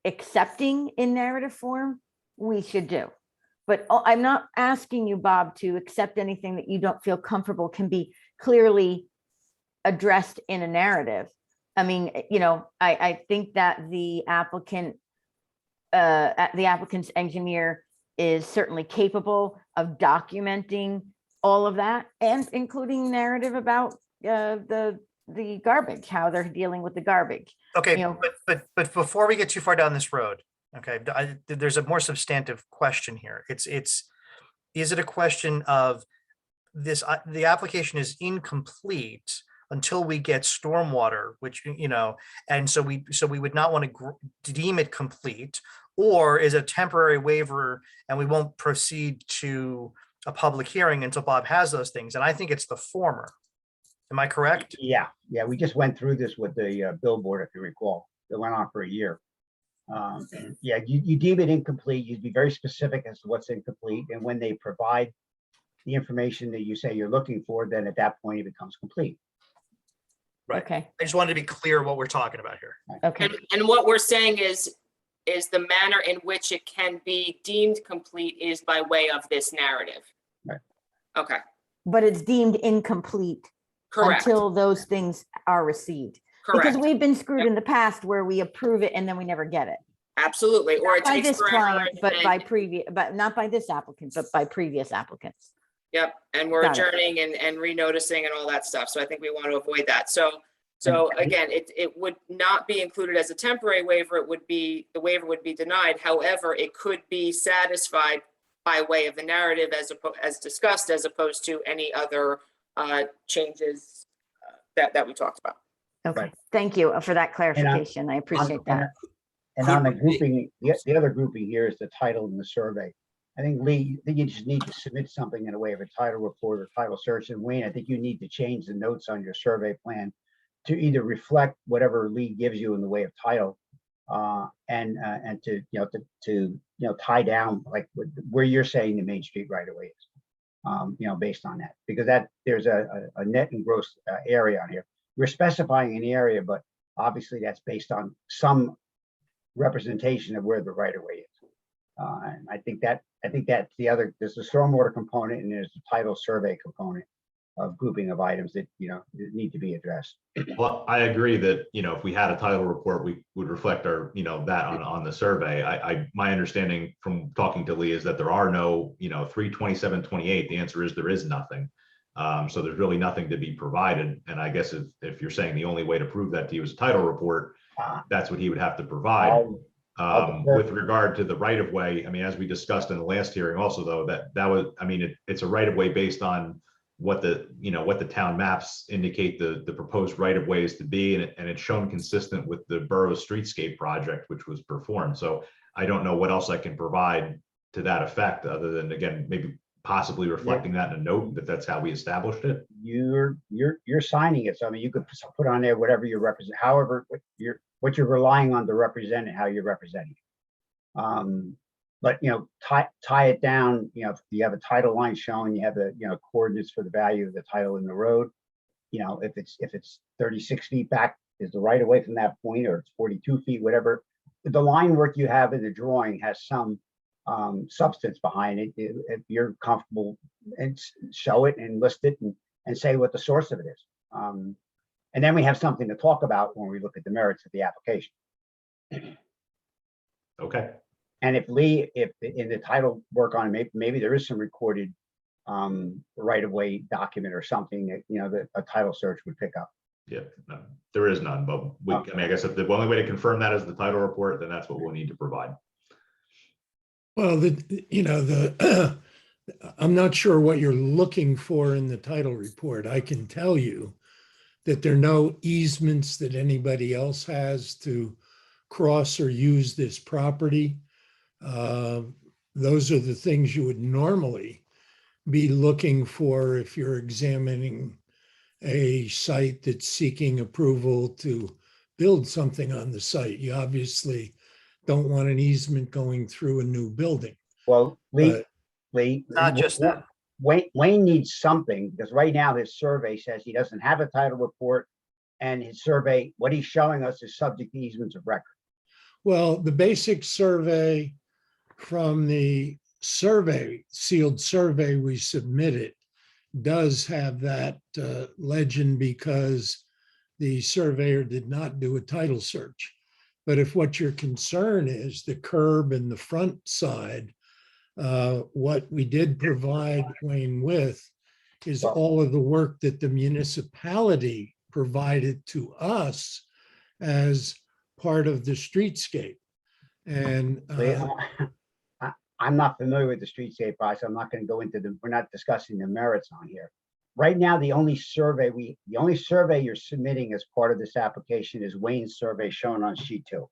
accepting in narrative form, we should do. But I'm not asking you, Bob, to accept anything that you don't feel comfortable can be clearly addressed in a narrative. I mean, you know, I think that the applicant's engineer is certainly capable of documenting all of that, and including narrative about the garbage, how they're dealing with the garbage. Okay, You know, but before we get too far down this road, okay, there's a more substantive question here. Is it a question of this, the application is incomplete until we get stormwater, which, you know, and so we would not want to deem it complete, or is a temporary waiver and we won't proceed to a public hearing until Bob has those things? And I think it's the former. Am I correct? Yeah, we just went through this with the billboard, if you recall. It went on for a year. Yeah, you deem it incomplete. You'd be very specific as to what's incomplete, and when they provide the information that you say you're looking for, then at that point it becomes complete. Right. Okay, I just wanted to be clear what we're talking about here. okay. And what we're saying is the manner in which it can be deemed complete is by way of this narrative. Right. Okay, But it's deemed incomplete correct, until those things are received. Because correct, we've been screwed in the past where we approve it and then we never get it. absolutely, or it By takes this forever. client, but and- by previous, but not by this applicant, but by previous applicants. Yep, and we're Got it. adjourning and renoticing and all that stuff, so I think we want to avoid that, so again, it would not be included as a temporary waiver, the waiver would be denied, however, it could be satisfied by way of the narrative as discussed, as opposed to any other changes that we talked about. Okay, Right. thank you for that clarification. I appreciate that. And on the grouping, the other grouping here is the title and the survey. I think Lee, I think you just need to submit something in a way of a title report or title search. And Wayne, I think you need to change the notes on your survey plan to either reflect whatever Lee gives you in the way of title, and to tie down like where you're saying the Main Street right away is, based on that, because that there's a net and gross area on here. We're specifying an area, but obviously that's based on some representation of where the right of way is. And I think that's the other. There's a stormwater component and there's a title survey component of grouping of items that need to be addressed. Well, I agree that, if we had a title report, we would reflect our, that on the survey. My understanding from talking to Lee is that there are no, 32728. The answer is there is nothing. So there's really nothing to be provided. And I guess if you're saying the only way to prove that to you is a title report, that's what he would have to provide. With regard to the right of way, I mean, as we discussed in the last hearing also, though, that was, I mean, it's a right of way based on what the town maps indicate the proposed right of way is to be, and it's shown consistent with the borough streetscape project, which was performed. So I don't know what else I can provide to that effect, other than, again, maybe possibly reflecting that in a note that that's how we established it. You're signing it, so I mean, you could put on there whatever you represent, however what you're relying on to represent it, how you're representing it. But tie it down. If you have a title line showing, you have the coordinates for the value of the title in the road. If it's 36 feet back is the right of way from that point, or it's 42 feet, whatever. The line work you have in the drawing has some substance behind it. If you're comfortable, and show it and list it and say what the source of it is. And then we have something to talk about when we look at the merits of the application. Okay. And if Lee, if in the title work on it, maybe there is some recorded right-of-way document or something that, that a title search would pick up. Yeah, no, there is none, but I mean, I guess if the only way to confirm that is the title report, then that's what we'll need to provide. Well, I'm not sure what you're looking for in the title report. I can tell you that there are no easements that anybody else has to cross or use this property. Those are the things you would normally be looking for if you're examining a site that's seeking approval to build something on the site. You obviously don't want an easement going through a new building. Well, Lee, Not just that. Wayne needs something, because right now his survey says he doesn't have a title report, and his survey, what he's showing us is subject to easements of record. Well, the basic survey from the sealed survey we submitted does have that legend, because the surveyor did not do a title search. But if what your concern is the curb and the front side, what we did provide Wayne with is all of the work that the municipality provided to us as part of the streetscape. And I'm not familiar with the streetscape process. I'm not going to go into we're not discussing the merits on here. Right now, the only survey you're submitting as part of this application is Wayne's survey shown on sheet 2.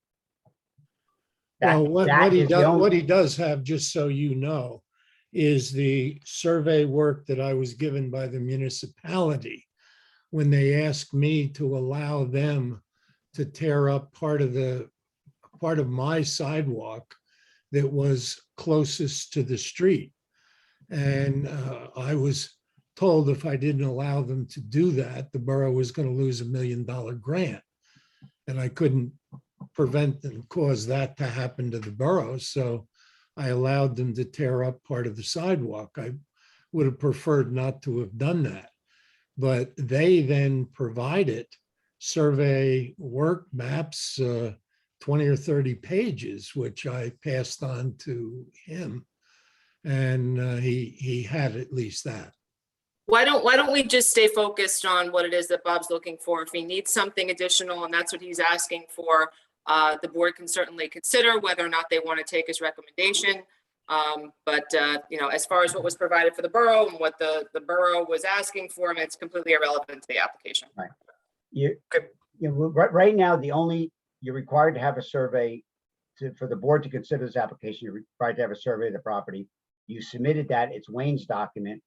Well, what he does have, just so you know, is the survey work that I was given by the municipality when they asked me to allow them to tear up part of my sidewalk that was closest to the street. And I was told if I didn't allow them to do that, the borough was going to lose $1 million grant. And I couldn't prevent and cause that to happen to the borough. So I allowed them to tear up part of the sidewalk. I would have preferred not to have done that. But they then provided survey work maps, 20 or 30 pages, which I passed on to him. And he had at least that. Why don't we just stay focused on what it is that Bob's looking for? If he needs something additional and that's what he's asking for, the board can certainly consider whether or not they want to take his recommendation. You know, as far as what was provided for the borough and what the borough was asking for, I mean, it's completely irrelevant to the application. Right. Right now, you're required to have a survey for the board to consider this application. You're required to have a survey of the property. You submitted that. It's Wayne's document.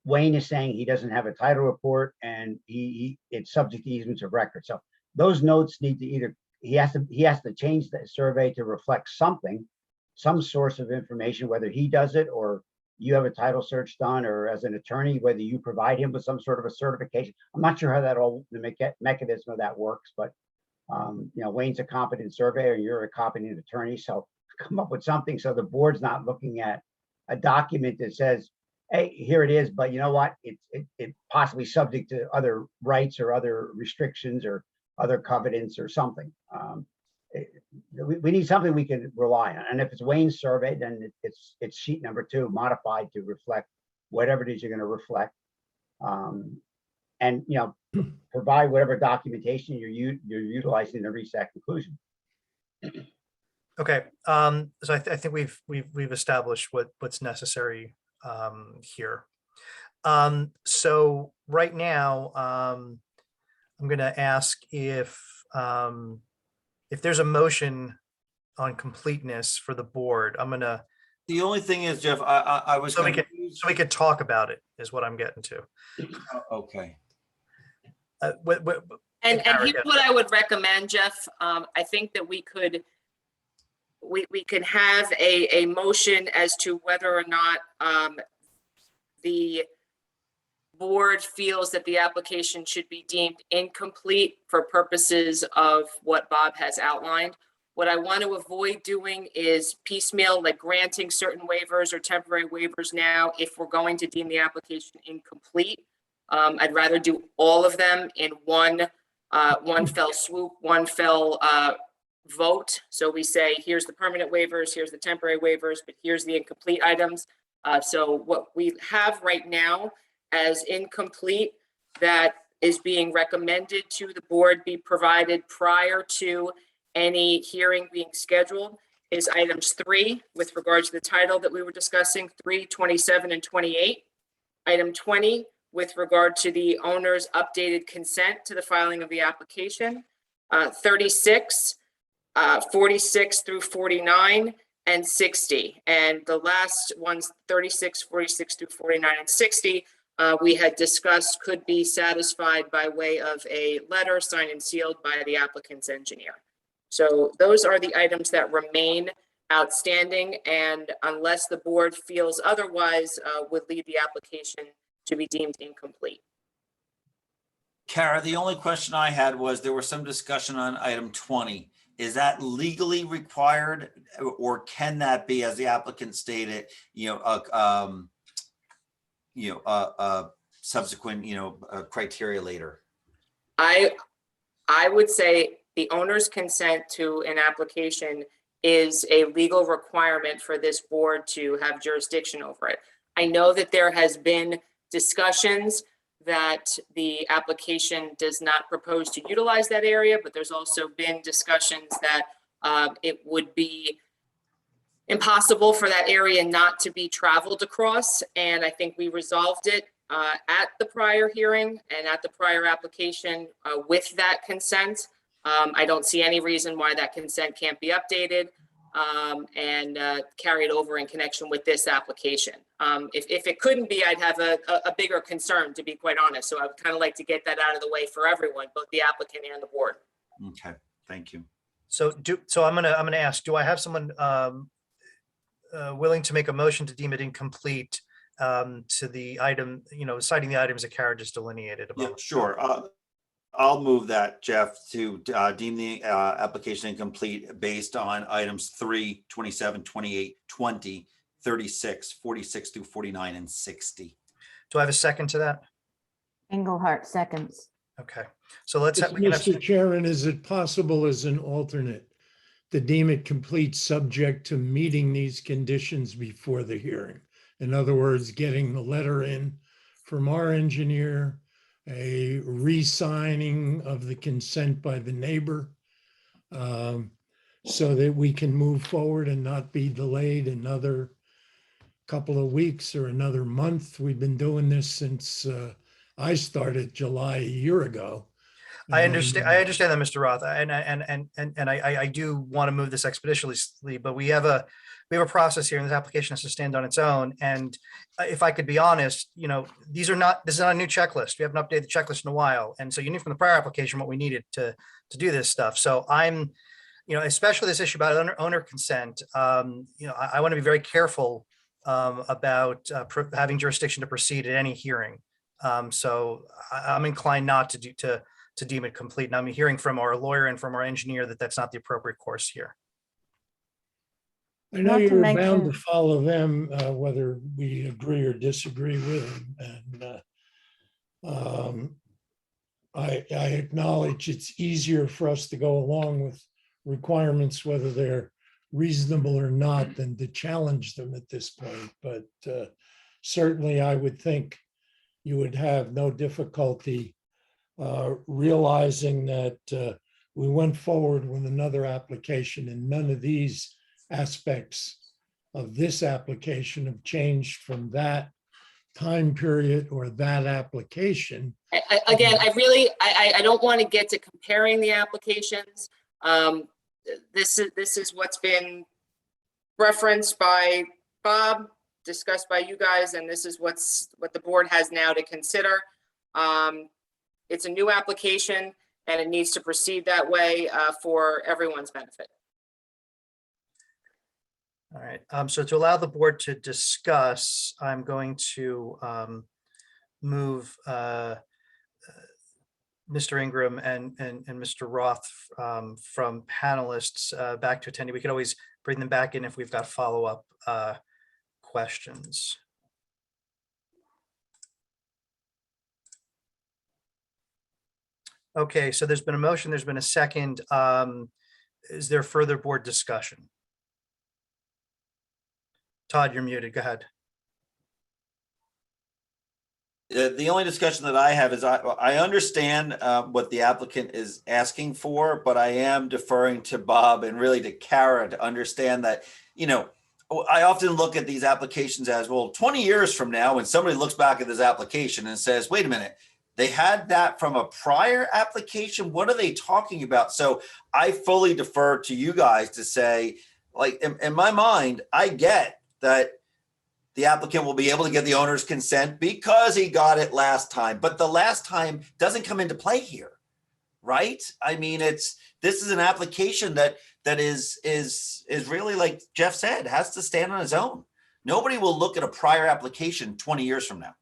Wayne is saying he doesn't have a title report and it's subject to easements of record. So those notes need to either, he has to change the survey to reflect something, some source of information, whether he does it or you have a title search done, or as an attorney, whether you provide him with some sort of a certification. I'm not sure how that the mechanism of that works, but you know, Wayne's a competent surveyor, you're a competent attorney. So come up with something so the board's not looking at a document that says, hey, here it is, but you know what? It's possibly subject to other rights or other restrictions or other covenants or something. We need something we can rely on. And if it's Wayne's survey, then it's sheet number 2 modified to reflect whatever it is you're going to reflect. And you know, provide whatever documentation you're utilizing to reach that conclusion. Okay, so I think we've established what's necessary here. So right now, I'm going to ask if there's a motion on completeness for the board. I'm going to. The only thing is, Jeff, I was. So we could talk about it is what I'm getting to. Okay. And here's what I would recommend, Jeff. I think that we could have a motion as to whether or not the board feels that the application should be deemed incomplete for purposes of what Bob has outlined. What I want to avoid doing is piecemeal, like granting certain waivers or temporary waivers now if we're going to deem the application incomplete. I'd rather do all of them in one fell swoop, one fell vote. So we say, here's the permanent waivers, here's the temporary waivers, but here's the incomplete items. So what we have right now as incomplete that is being recommended to the board be provided prior to any hearing being scheduled is items 3 with regard to the title that we were discussing, 3, 27, and 28. Item 20 with regard to the owner's updated consent to the filing of the application, 36, 46 through 49, and 60. And the last ones, 36, 46 through 49, and 60, we had discussed could be satisfied by way of a letter signed and sealed by the applicant's engineer. So those are the items that remain outstanding, and unless the board feels otherwise, would lead the application to be deemed incomplete. Kara, the only question I had was there was some discussion on item 20. Is that legally required, or can that be, as the applicant stated, subsequent, criteria later? I would say the owner's consent to an application is a legal requirement for this board to have jurisdiction over it. I know that there has been discussions that the application does not propose to utilize that area, but there's also been discussions that it would be impossible for that area not to be traveled across. And I think we resolved it at the prior hearing and at the prior application with that consent. I don't see any reason why that consent can't be updated and carried over in connection with this application. If it couldn't be, I'd have a bigger concern, to be quite honest. So I would kind of like to get that out of the way for everyone, both the applicant and the board. Okay, thank you. So I'm gonna ask, do I have someone willing to make a motion to deem it incomplete to the item, citing the items that Kara just delineated. Yeah, above. sure. I'll move that, Jeff, to deem the application incomplete based on items 3, 27, 28, 20, 36, 46 through 49, and 60. Do I have a second to that? Engelhardt seconds. Okay, so let's have, we can have, Mr. Chairman, is it possible as an alternate to deem it complete subject to meeting these conditions before the hearing? In other words, getting the letter in from our engineer, a re-signing of the consent by the neighbor, so that we can move forward and not be delayed another couple of weeks or another month. We've been doing this since I started July a year ago. I understand that, Mr. Roth, and I do want to move this expeditiously, but we have a process here, and this application has to stand on its own. And if I could be honest, this is not a new checklist. We haven't updated the checklist in a while, and so you knew from the prior application what we needed to do this stuff. So I'm, especially this issue about owner consent. I want to be very careful about having jurisdiction to proceed at any hearing. So I'm inclined not to deem it complete. And I'm hearing from our lawyer and from our engineer that that's not the appropriate course here. I know Not to you're bound mention- to follow them, whether we agree or disagree with them. And I acknowledge it's easier for us to go along with requirements, whether they're reasonable or not, than to challenge them at this point. But certainly I would think you would have no difficulty realizing that we went forward with another application, and none of these aspects of this application have changed from that time period or that application. Again, I don't want to get to comparing the applications. This is what's been referenced by Bob, discussed by you guys, and this is what the board has now to consider. It's a new application, and it needs to proceed that way for everyone's benefit. All right, so to allow the board to discuss, I'm going to move Mr. Ingram and Mr. Roth from panelists back to attendee. We could always bring them back in if we've got follow-up questions. Okay, so there's been a motion, there's been a second. Is there further board discussion? Todd, you're muted. Go ahead. The only discussion that I have is I understand what the applicant is asking for, but I am deferring to Bob and really to Kara to understand that, I often look at these applications as, well, 20 years from now, when somebody looks back at this application and says, wait a minute, they had that from a prior application. What are they talking about? So I fully defer to you guys to say, like, in my mind, I get that the applicant will be able to get the owner's consent because he got it last time, but the last time doesn't come into play here, right? I mean, this is an application that is really, like Jeff said, has to stand on its own. Nobody will look at a prior application 20 years from now.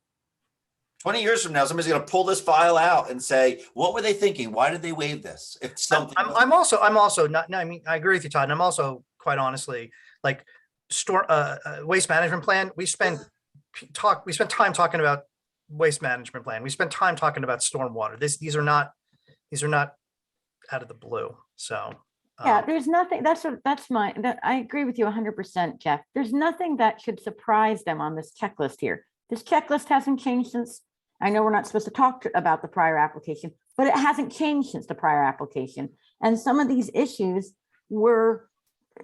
20 years from now, somebody's going to pull this file out and say, what were they thinking? Why did they waive this? If something, I'm also not, no, I mean, I agree with you, Todd. And I'm also, quite honestly, like, waste management plan. We spent time talking about waste management plan. We spent time talking about stormwater. These are not out of the blue. So Yeah, there's nothing, I agree with you 100%, Jeff. There's nothing that should surprise them on this checklist here. This checklist hasn't changed since, I know we're not supposed to talk about the prior application, but it hasn't changed since the prior application. And some of these issues were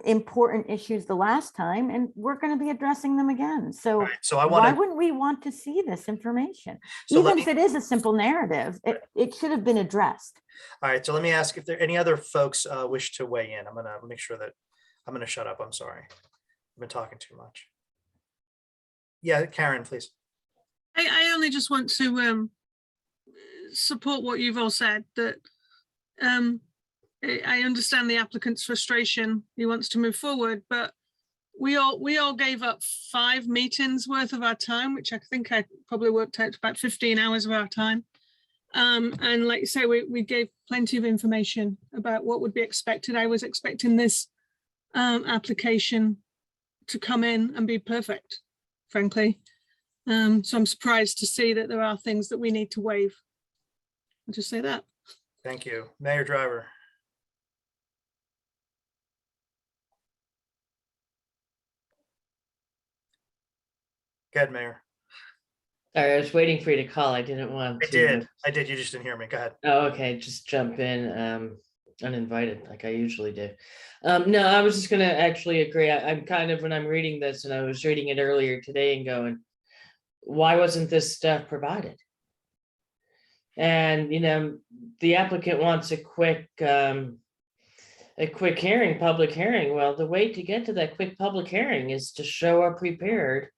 important issues the last time, and we're going to be addressing them again. So, right, so I why want to, wouldn't we want to see this information? So Even if it is a simple narrative, it should have been addressed. all right, so let me ask if there any other folks wish to weigh in. I'm going to make sure that I'm going to shut up. I'm sorry. I've been talking too much. Yeah, Karen, please. I only just want to support what you've all said, that I understand the applicant's frustration. He wants to move forward, but we all gave up 5 meetings worth of our time, which I think I probably worked out to about 15 hours of our time. And like you say, we gave plenty of information about what would be expected. I was expecting this application to come in and be perfect, frankly. So I'm surprised to see that there are things that we need to waive. I'll just say that. Thank you. Mayor Driver. Go ahead, Mayor. Sorry, I was waiting for you to call. I didn't want I to. did. You just didn't hear me. Go ahead. Oh, okay, just jump in uninvited like I usually do. No, I was just gonna actually agree. I'm kind of, when I'm reading this, and I was reading it earlier today and going, why wasn't this stuff provided? And, you know, the applicant wants a quick hearing, public hearing. Well, the way to get to that quick public hearing is to show up prepared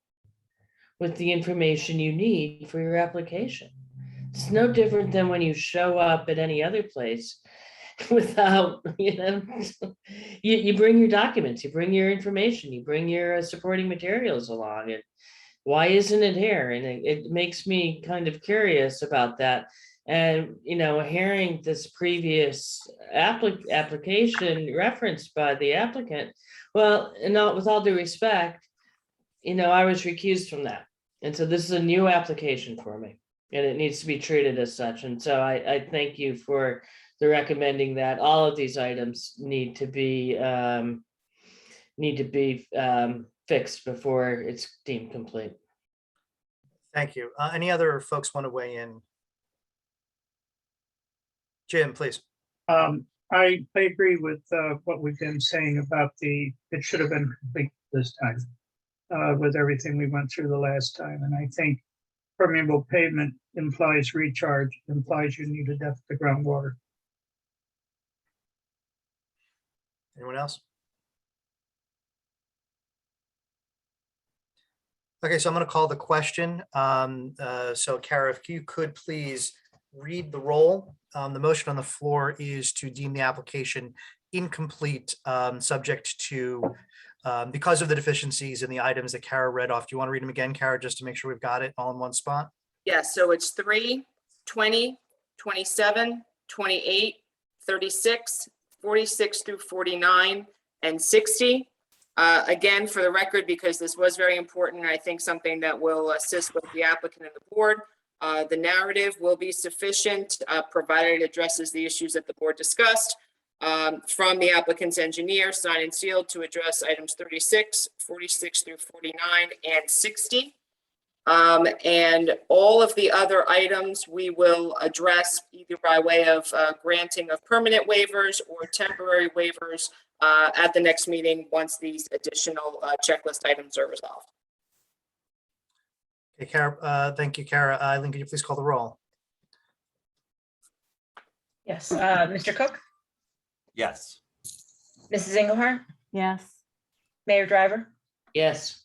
with the information you need for your application. It's no different than when you show up at any other place without, you know, you bring your documents, you bring your information, you bring your supporting materials along. And why isn't it here? And it makes me kind of curious about that. And, you know, hearing this previous application referenced by the applicant, well, and with all due respect, you know, I was recused from that. And so this is a new application for me, and it needs to be treated as such. And so I thank you for the recommending that all of these items need to be fixed before it's deemed complete. Thank you. Any other folks want to weigh in? Jim, please. I agree with what we've been saying about it should have been complete this time with everything we went through the last time. And I think permeable pavement implies recharge, implies you need a depth of groundwater. Anyone else? Okay, so I'm going to call the question. So Kara, if you could please read the roll. The motion on the floor is to deem the application incomplete, subject to, because of the deficiencies in the items that Kara read off. Do you want to read them again, Kara, just to make sure we've got it all in one spot? Yes, so it's 3, 20, 27, 28, 36, 46 through 49, and 60. Again, for the record, because this was very important, and I think something that will assist with the applicant and the board, the narrative will be sufficient, provided it addresses the issues that the board discussed, from the applicant's engineer, signed and sealed, to address items 36, 46 through 49, and 60. And all of the other items we will address either by way of granting of permanent waivers or temporary waivers at the next meeting once these additional checklist items are resolved. Okay, Kara, thank you, Kara. Eileen, could you please call the roll? Yes, Mr. Cook, Yes. Mrs. Engelhardt, Yes. Mayor Driver, Yes.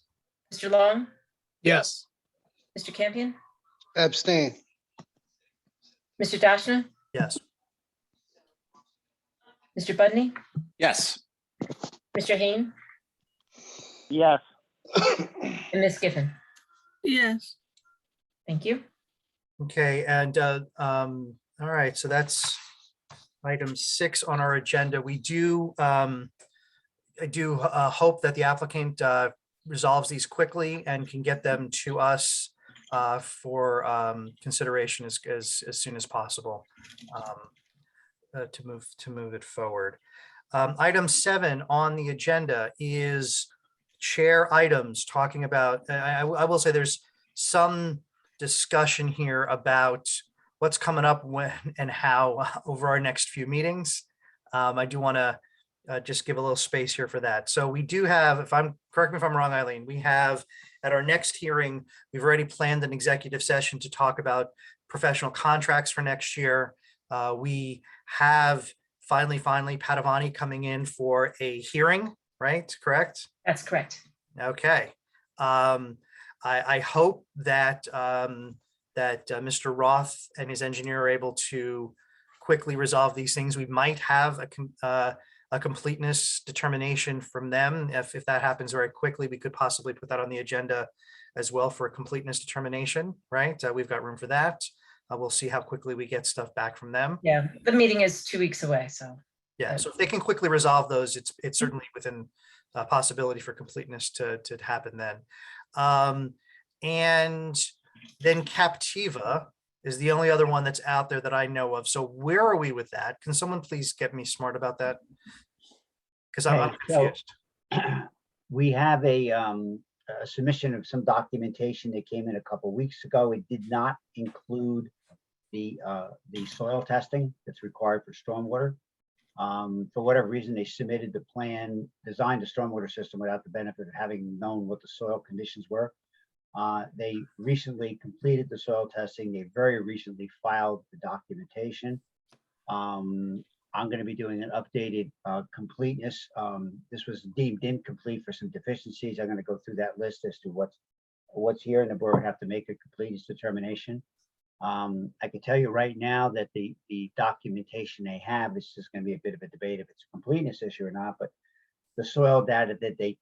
Mr. Long, Yes. Mr. Campion, Abstain. Mr. Dashna, Yes. Mr. Budney, Yes. Mr. Hain, Yes. and Ms. Giffen. Yes. Thank you. Okay, and all right, so that's item 6 on our agenda. We do, I do hope that the applicant resolves these quickly and can get them to us for consideration as soon as possible to move it forward. Item 7 on the agenda is chair items, talking about, I will say there's some discussion here about what's coming up when and how over our next few meetings. I do want to just give a little space here for that. So we do have, correct me if I'm wrong, Eileen, we have at our next hearing, we've already planned an executive session to talk about professional contracts for next year. We have finally Padavani coming in for a hearing, right? Correct? That's correct. Okay. I hope that Mr. Roth and his engineer are able to quickly resolve these things. We might have a completeness determination from them. If that happens very quickly, we could possibly put that on the agenda as well for a completeness determination, right? We've got room for that. We'll see how quickly we get stuff back from them. Yeah, the meeting is 2 weeks away, so. Yeah, so if they can quickly resolve those, it's certainly within a possibility for completeness to happen then. And then Captiva is the only other one that's out there that I know of. So where are we with that? Can someone please get me smart about that? Because I'm Okay, so- confused. We have a submission of some documentation that came in a couple weeks ago. It did not include the soil testing that's required for stormwater. For whatever reason, they submitted the plan, designed a stormwater system without the benefit of having known what the soil conditions were. They recently completed the soil testing. They very recently filed the documentation. I'm going to be doing an updated completeness. This was deemed incomplete for some deficiencies. I'm going to go through that list as to what's here, and the board have to make a completeness determination. I can tell you right now that the documentation they have, it's just going to be a bit of a debate if it's a completeness issue or not, but the soil data that they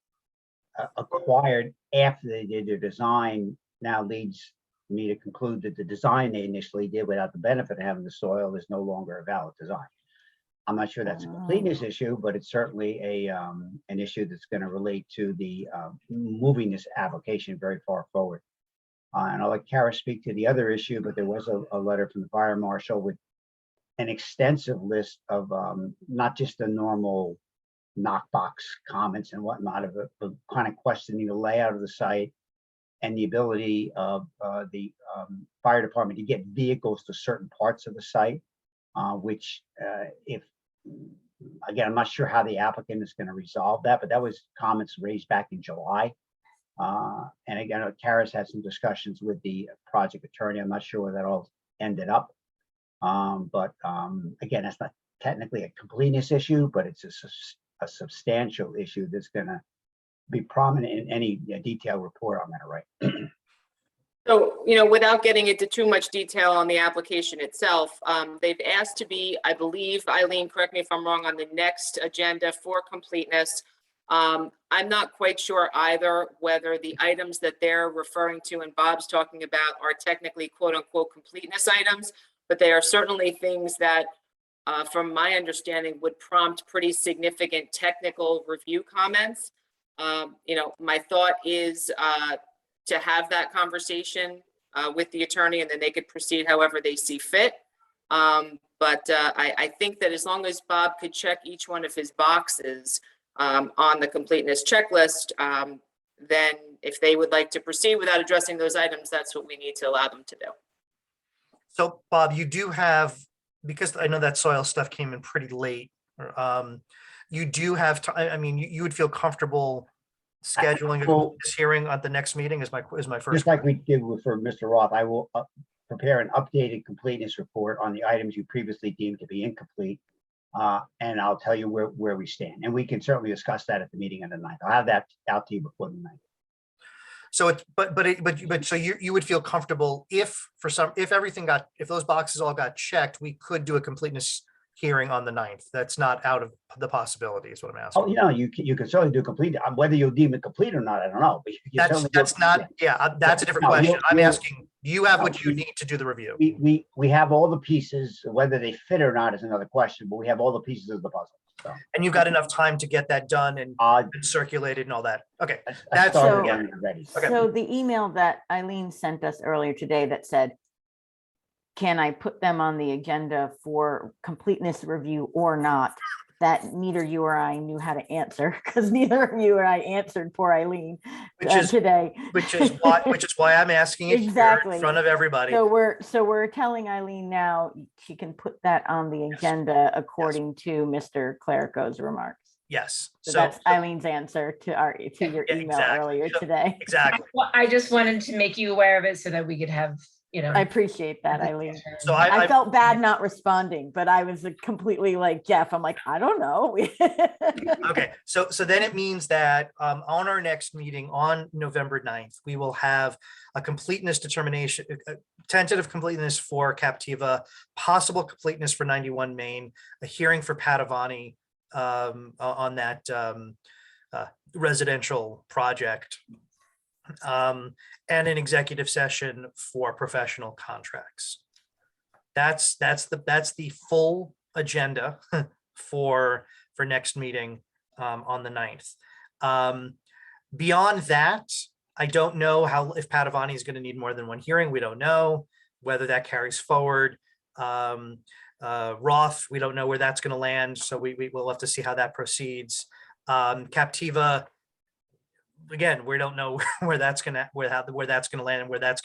acquired after they did their design now leads me to conclude that the design they initially did without the benefit of having the soil is no longer a valid design. I'm not sure that's a completeness issue, but it's certainly an issue that's going to relate to the moving this application very far forward. And I'll let Kara speak to the other issue, but there was a letter from the fire marshal with an extensive list of not just the normal knockbox comments and whatnot, of kind of questioning the layout of the site and the ability of the fire department to get vehicles to certain parts of the site, which if, again, I'm not sure how the applicant is going to resolve that, but that was comments raised back in July. And again, Kara's had some discussions with the project attorney. I'm not sure where that all ended up. But again, that's not technically a completeness issue, but it's a substantial issue that's going to be prominent in any detailed report I'm going to write. So, without getting into too much detail on the application itself, they've asked to be, I believe, Eileen, correct me if I'm wrong, on the next agenda for completeness. I'm not quite sure either whether the items that they're referring to and Bob's talking about are technically quote unquote completeness items, but they are certainly things that, from my understanding, would prompt pretty significant technical review comments. My thought is to have that conversation with the attorney, and then they could proceed however they see fit. But I think that as long as Bob could check each one of his boxes on the completeness checklist, then if they would like to proceed without addressing those items, that's what we need to allow them to do. So Bob, you do have, because I know that soil stuff came in pretty late, you do have time. I mean, you would feel comfortable scheduling this hearing at the next meeting is my first. Just like we did for Mr. Roth, I will prepare an updated completeness report on the items you previously deemed to be incomplete. And I'll tell you where we stand. And we can certainly discuss that at the meeting on the 9th. I'll have that out to you before the 9th. So it's, but so you would feel comfortable if if those boxes all got checked, we could do a completeness hearing on the 9th. That's not out of the possibility is what I'm asking. Oh, you can certainly do complete. Whether you'll deem it complete or not, I don't know. But That's not, that's a different No, question. I'm you'll- asking, do you have what you need to do the review? We have all the pieces. Whether they fit or not is another question, but we have all the pieces of the puzzle. So And you've got enough time to get that done and circulated and all that. Okay. I That's started so- getting it ready. Okay. So the email that Eileen sent us earlier today that said, can I put them on the agenda for completeness review or not? That neither you or I knew how to answer, because neither of you or I answered poor Eileen today. Which is why I'm asking it here Exactly. in front of everybody. So we're telling Eileen now she can put that on the agenda according to Mr. Clerico's remarks. Yes. So that's Eileen's answer to your email exactly. earlier So- today. Exactly. Well, I just wanted to make you aware of it so that we could have, I appreciate that, Eileen. So I felt bad not responding, but I was completely like Jeff. I'm like, I don't know. Okay, so then it means that on our next meeting on November 9th, we will have a completeness determination, tentative completeness for Captiva, possible completeness for 91 Main, a hearing for Padavani, on that residential project. And an executive session for professional contracts. That's the full agenda for next meeting on the 9th. Beyond that, I don't know if Padavani is going to need more than one hearing. We don't know whether that carries forward. Roth, we don't know where that's going to land, so we will have to see how that proceeds. Captiva, again, we don't know where that's going to land and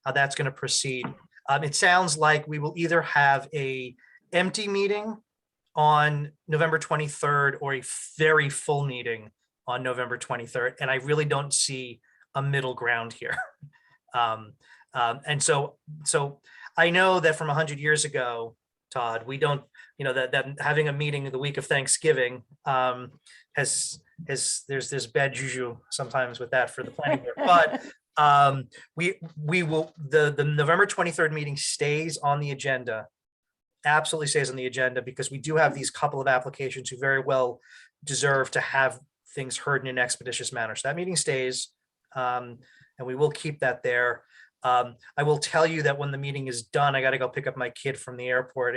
how that's going to proceed. It sounds like we will either have a empty meeting on November 23rd or a very full meeting on November 23rd, and I really don't see a middle ground here. And so I know that from 100 years ago, Todd, we don't, that having a meeting the week of Thanksgiving there's bad juju sometimes with that for the planning board. But we will, the November 23rd meeting stays on the agenda, absolutely stays on the agenda, because we do have these couple of applications who very well deserve to have things heard in an expeditious manner. So that meeting stays, and we will keep that there. I will tell you that when the meeting is done, I got to go pick up my kid from the airport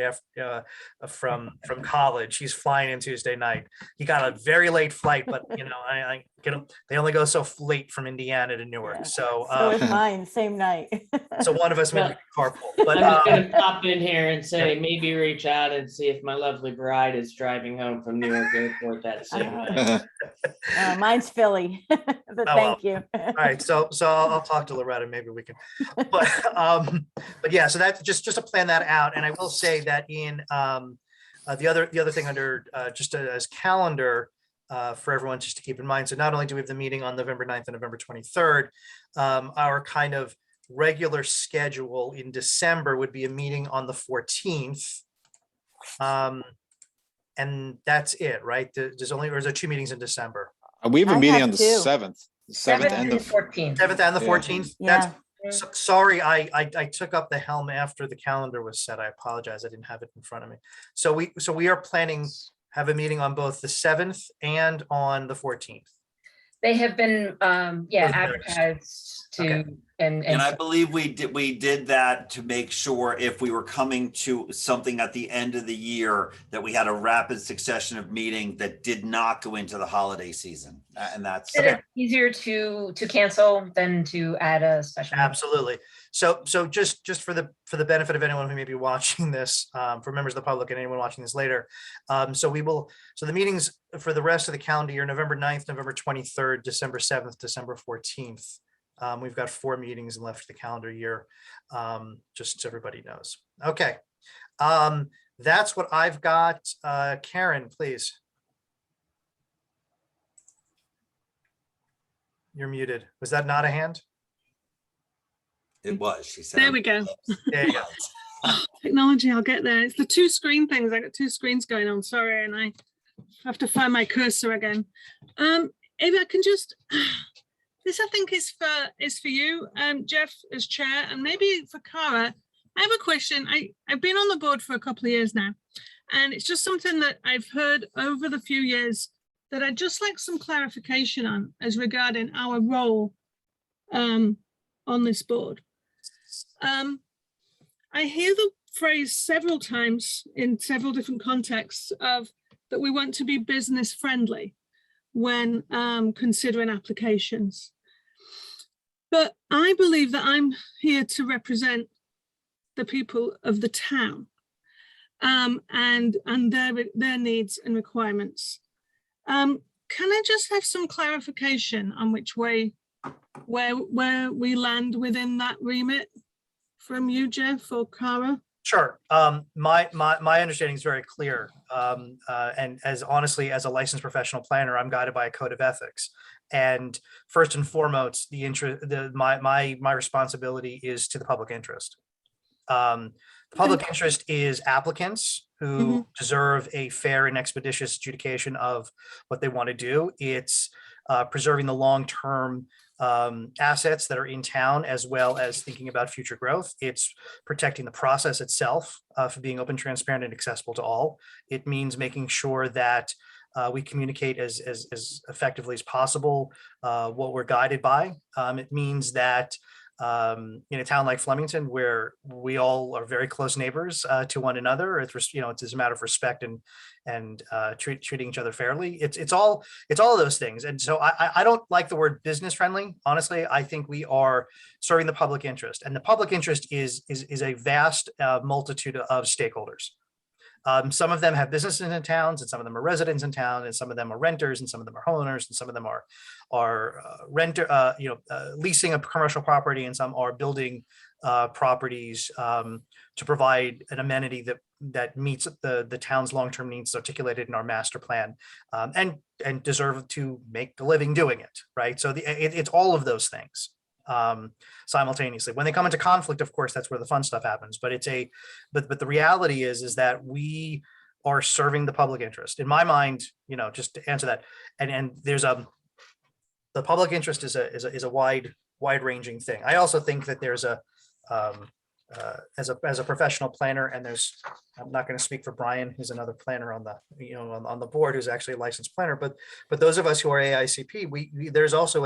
from college. He's flying in Tuesday night. He got a very late flight, but I get him. They only go so late from Indiana to Newark. Yeah. So is mine, same night. so one of us may carpool. But I'm just gonna pop in here and say, maybe reach out and see if my lovely bride is driving home from Newark Airport that same night. Mine's Philly, but thank you. All right, so I'll talk to Loretta. Maybe we can. But yeah, so that's just to plan that out. And I will say that in the other thing under just as calendar for everyone just to keep in mind. So not only do we have the meeting on November 9th and November 23rd, our kind of regular schedule in December would be a meeting on the 14th. And that's it, right? There's there 2 meetings in December. We have a I meeting have on the 2. 7th. The 7th and the 14th. 7th and the Yeah. 14th. Yeah. Sorry, I took up the helm after the calendar was set. I apologize. I didn't have it in front of me. So we are planning have a meeting on both the 7th and on the 14th. They have been, advertised to, Okay. and I believe we did that to make sure if we were coming to something at the end of the year, that we had a rapid succession of meeting that did not go into the holiday season. And that's it's easier to cancel than to add a special. Absolutely. So just for the benefit of anyone who may be watching this, for members of the public and anyone watching this later. So the meetings for the rest of the calendar year, November 9th, November 23rd, December 7th, December 14th. We've got 4 meetings left the calendar year, just so everybody knows. Okay. That's what I've got. Karen, please. You're muted. Was that not a hand? it was, she said. There we go. There you go. Technology, I'll get there. It's the 2 screen things. I got 2 screens going on. Sorry, and I have to find my cursor again. If I can just, this I think is for you, Jeff, as chair, and maybe for Cara. I have a question. I've been on the board for a couple of years now, and it's just something that I've heard over the few years that I'd just like some clarification on as regarding our role on this board. I hear the phrase several times in several different contexts of that we want to be business friendly when considering applications. But I believe that I'm here to represent the people of the town and their needs and requirements. Can I just have some clarification on which way, where we land within that remit from you, Jeff or Cara? Sure. My understanding is very clear. And as honestly, as a licensed professional planner, I'm guided by a code of ethics. And first and foremost, my responsibility is to the public interest. The public interest is applicants who deserve a fair and expeditious adjudication of what they want to do. It's preserving the long-term assets that are in town, as well as thinking about future growth. It's protecting the process itself for being open, transparent, and accessible to all. It means making sure that we communicate as effectively as possible what we're guided by. It means that in a town like Flemington, where we all are very close neighbors to one another, it's it's a matter of respect and treating each other fairly. It's all of those things. And so I don't like the word business friendly. Honestly, I think we are serving the public interest, and the public interest is a vast multitude of stakeholders. Some of them have businesses in towns, and some of them are residents in town, and some of them are renters, and some of them are homeowners, and some of them are leasing a commercial property, and some are building properties to provide an amenity that meets the town's long-term needs articulated in our master plan, and deserve to make a living doing it, right? So it's all of those things simultaneously. When they come into conflict, of course, that's where the fun stuff happens. But but the reality is that we are serving the public interest. In my mind, just to answer that, and there's the public interest is a wide-ranging thing. I also think that there's as a professional planner, and I'm not going to speak for Brian, who's another planner on the on the board, who's actually a licensed planner, but those of us who are AICP, there's also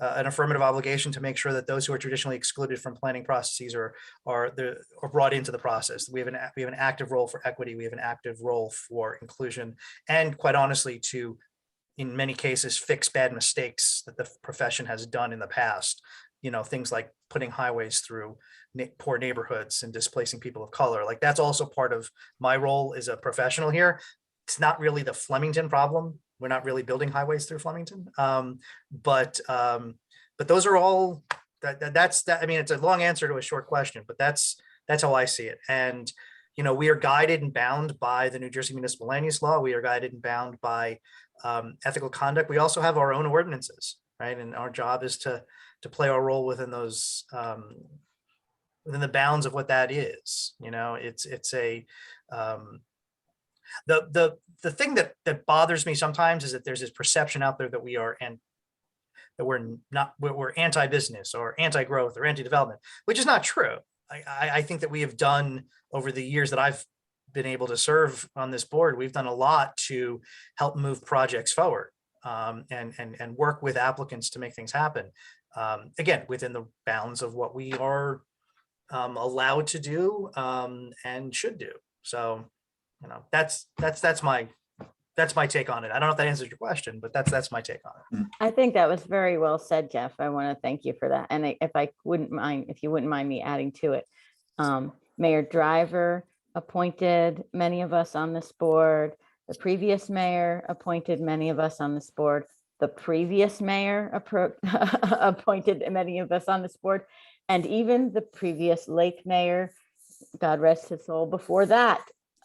an affirmative obligation to make sure that those who are traditionally excluded from planning processes are brought into the process. We have an active role for equity. We have an active role for inclusion, and quite honestly, to, in many cases, fix bad mistakes that the profession has done in the past. Things like putting highways through poor neighborhoods and displacing people of color. Like, that's also part of my role as a professional here. It's not really the Flemington problem. We're not really building highways through Flemington. But those are all, I mean, it's a long answer to a short question, but that's how I see it. And, we are guided and bound by the New Jersey Municipal Land Use Law. We are guided and bound by ethical conduct. We also have our own ordinances, right? And our job is to play our role within those, within the bounds of what that is. It's a, the thing that bothers me sometimes is that there's this perception out there that we're anti-business or anti-growth or anti-development, which is not true. I think that we have done, over the years that I've been able to serve on this board, we've done a lot to help move projects forward, and work with applicants to make things happen. Again, within the bounds of what we are allowed to do and should do. So, that's my take on it. I don't know if that answers your question, but that's my take on it. I think that was very well said, Jeff. I want to thank you for that. And if you wouldn't mind me adding to it, Mayor Driver appointed many of us on this board. The previous mayor appointed many of us on this board. The previous mayor appointed many of us on this board. And even the previous Lake mayor, God rest his soul, before that,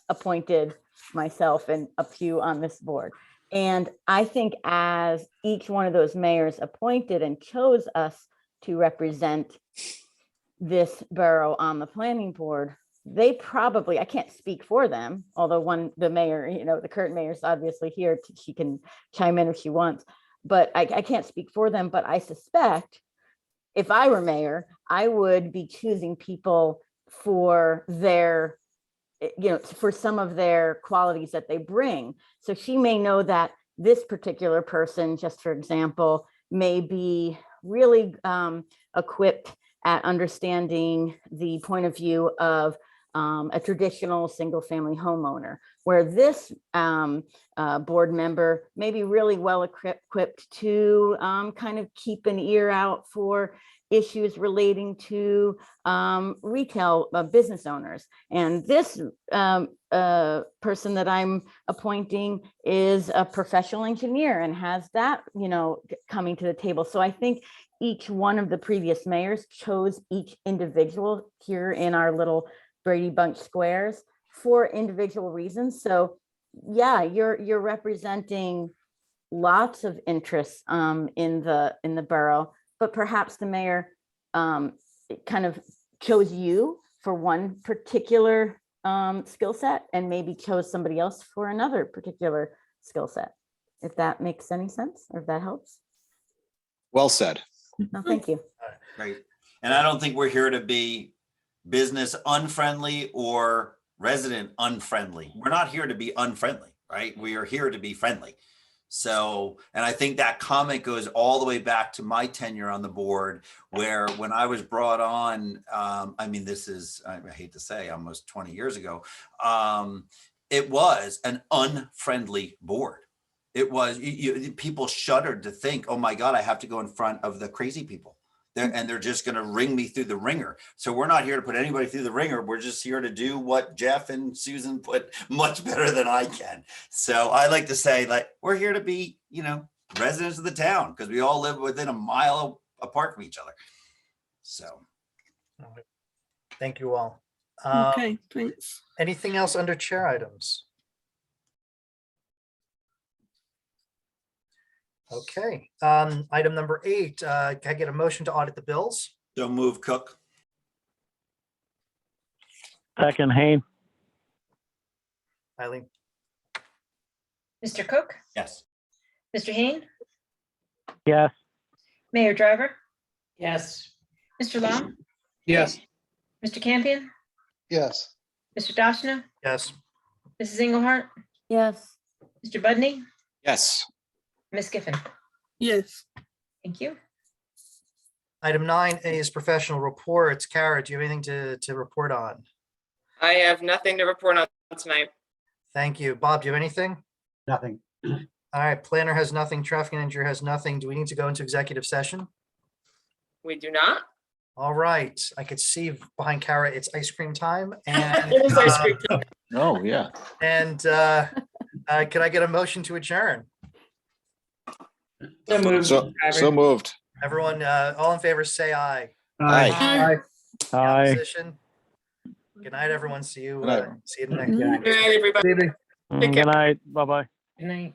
appointed myself and a few on this board. And I think as each one of those mayors appointed and chose us to represent this borough on the planning board, they probably, I can't speak for them, although the mayor, the current mayor is obviously here, she can chime in if she wants, but I can't speak for them. But I suspect if I were mayor, I would be choosing people for their, for some of their qualities that they bring. So she may know that this particular person, just for example, may be really equipped at understanding the point of view of a traditional single family homeowner, where this board member may be really well equipped to kind of keep an ear out for issues relating to retail business owners. And this person that I'm appointing is a professional engineer and has that, coming to the table. So I think each one of the previous mayors chose each individual here in our little Brady Bunch squares for individual reasons. So yeah, you're representing lots of interests in the borough, but perhaps the mayor kind of chose you for one particular skill set and maybe chose somebody else for another particular skill set. if that makes any sense, or if that helps. Well said. No, thank you. Great. And I don't think we're here to be business unfriendly or resident unfriendly. We're not here to be unfriendly, right? We are here to be friendly. So, and I think that comment goes all the way back to my tenure on the board, where when I was brought on, I mean, this is, I hate to say, almost 20 years ago, it was an unfriendly board. It was, people shuddered to think, oh my God, I have to go in front of the crazy people. And they're just going to ring me through the ringer. So we're not here to put anybody through the ringer. We're just here to do what Jeff and Susan put much better than I can. So I like to say, like, we're here to be, residents of the town, because we all live within a mile apart from each other. So. All right. Thank you all. Okay, thanks. Anything else under chair items? Okay, item number 8, can I get a motion to audit the bills? So move, Cook. Second, Hain. Eileen? Mr. Cook, Yes. Mr. Hain, Yes. Mayor Driver, Yes. Mr. Long, Yes. Mr. Campion, Yes. Mr. Dashna, Yes. Mrs. Engelhardt, Yes, Mr. Budney, Yes. Ms. Giffen. Yes. Thank you. Item 9A is professional reports. Kara, do you have anything to report on? I have nothing to report on tonight. Thank you. Bob, do you have anything? Nothing. All right, planner has nothing, traffic engineer has nothing. Do we need to go into executive session? We do not. All right, I could see behind Kara, it's ice cream time. And, It is ice cream time. Oh, yeah. and could I get a motion to adjourn? So moved. So Driver. moved. Everyone, all in favor, say aye. Aye. Aye. Aye. Opposition? Good night, everyone. See you. Good night. See you next. Good night. Good night, everybody. Leaving. Take care. Good night. Bye-bye. Good night.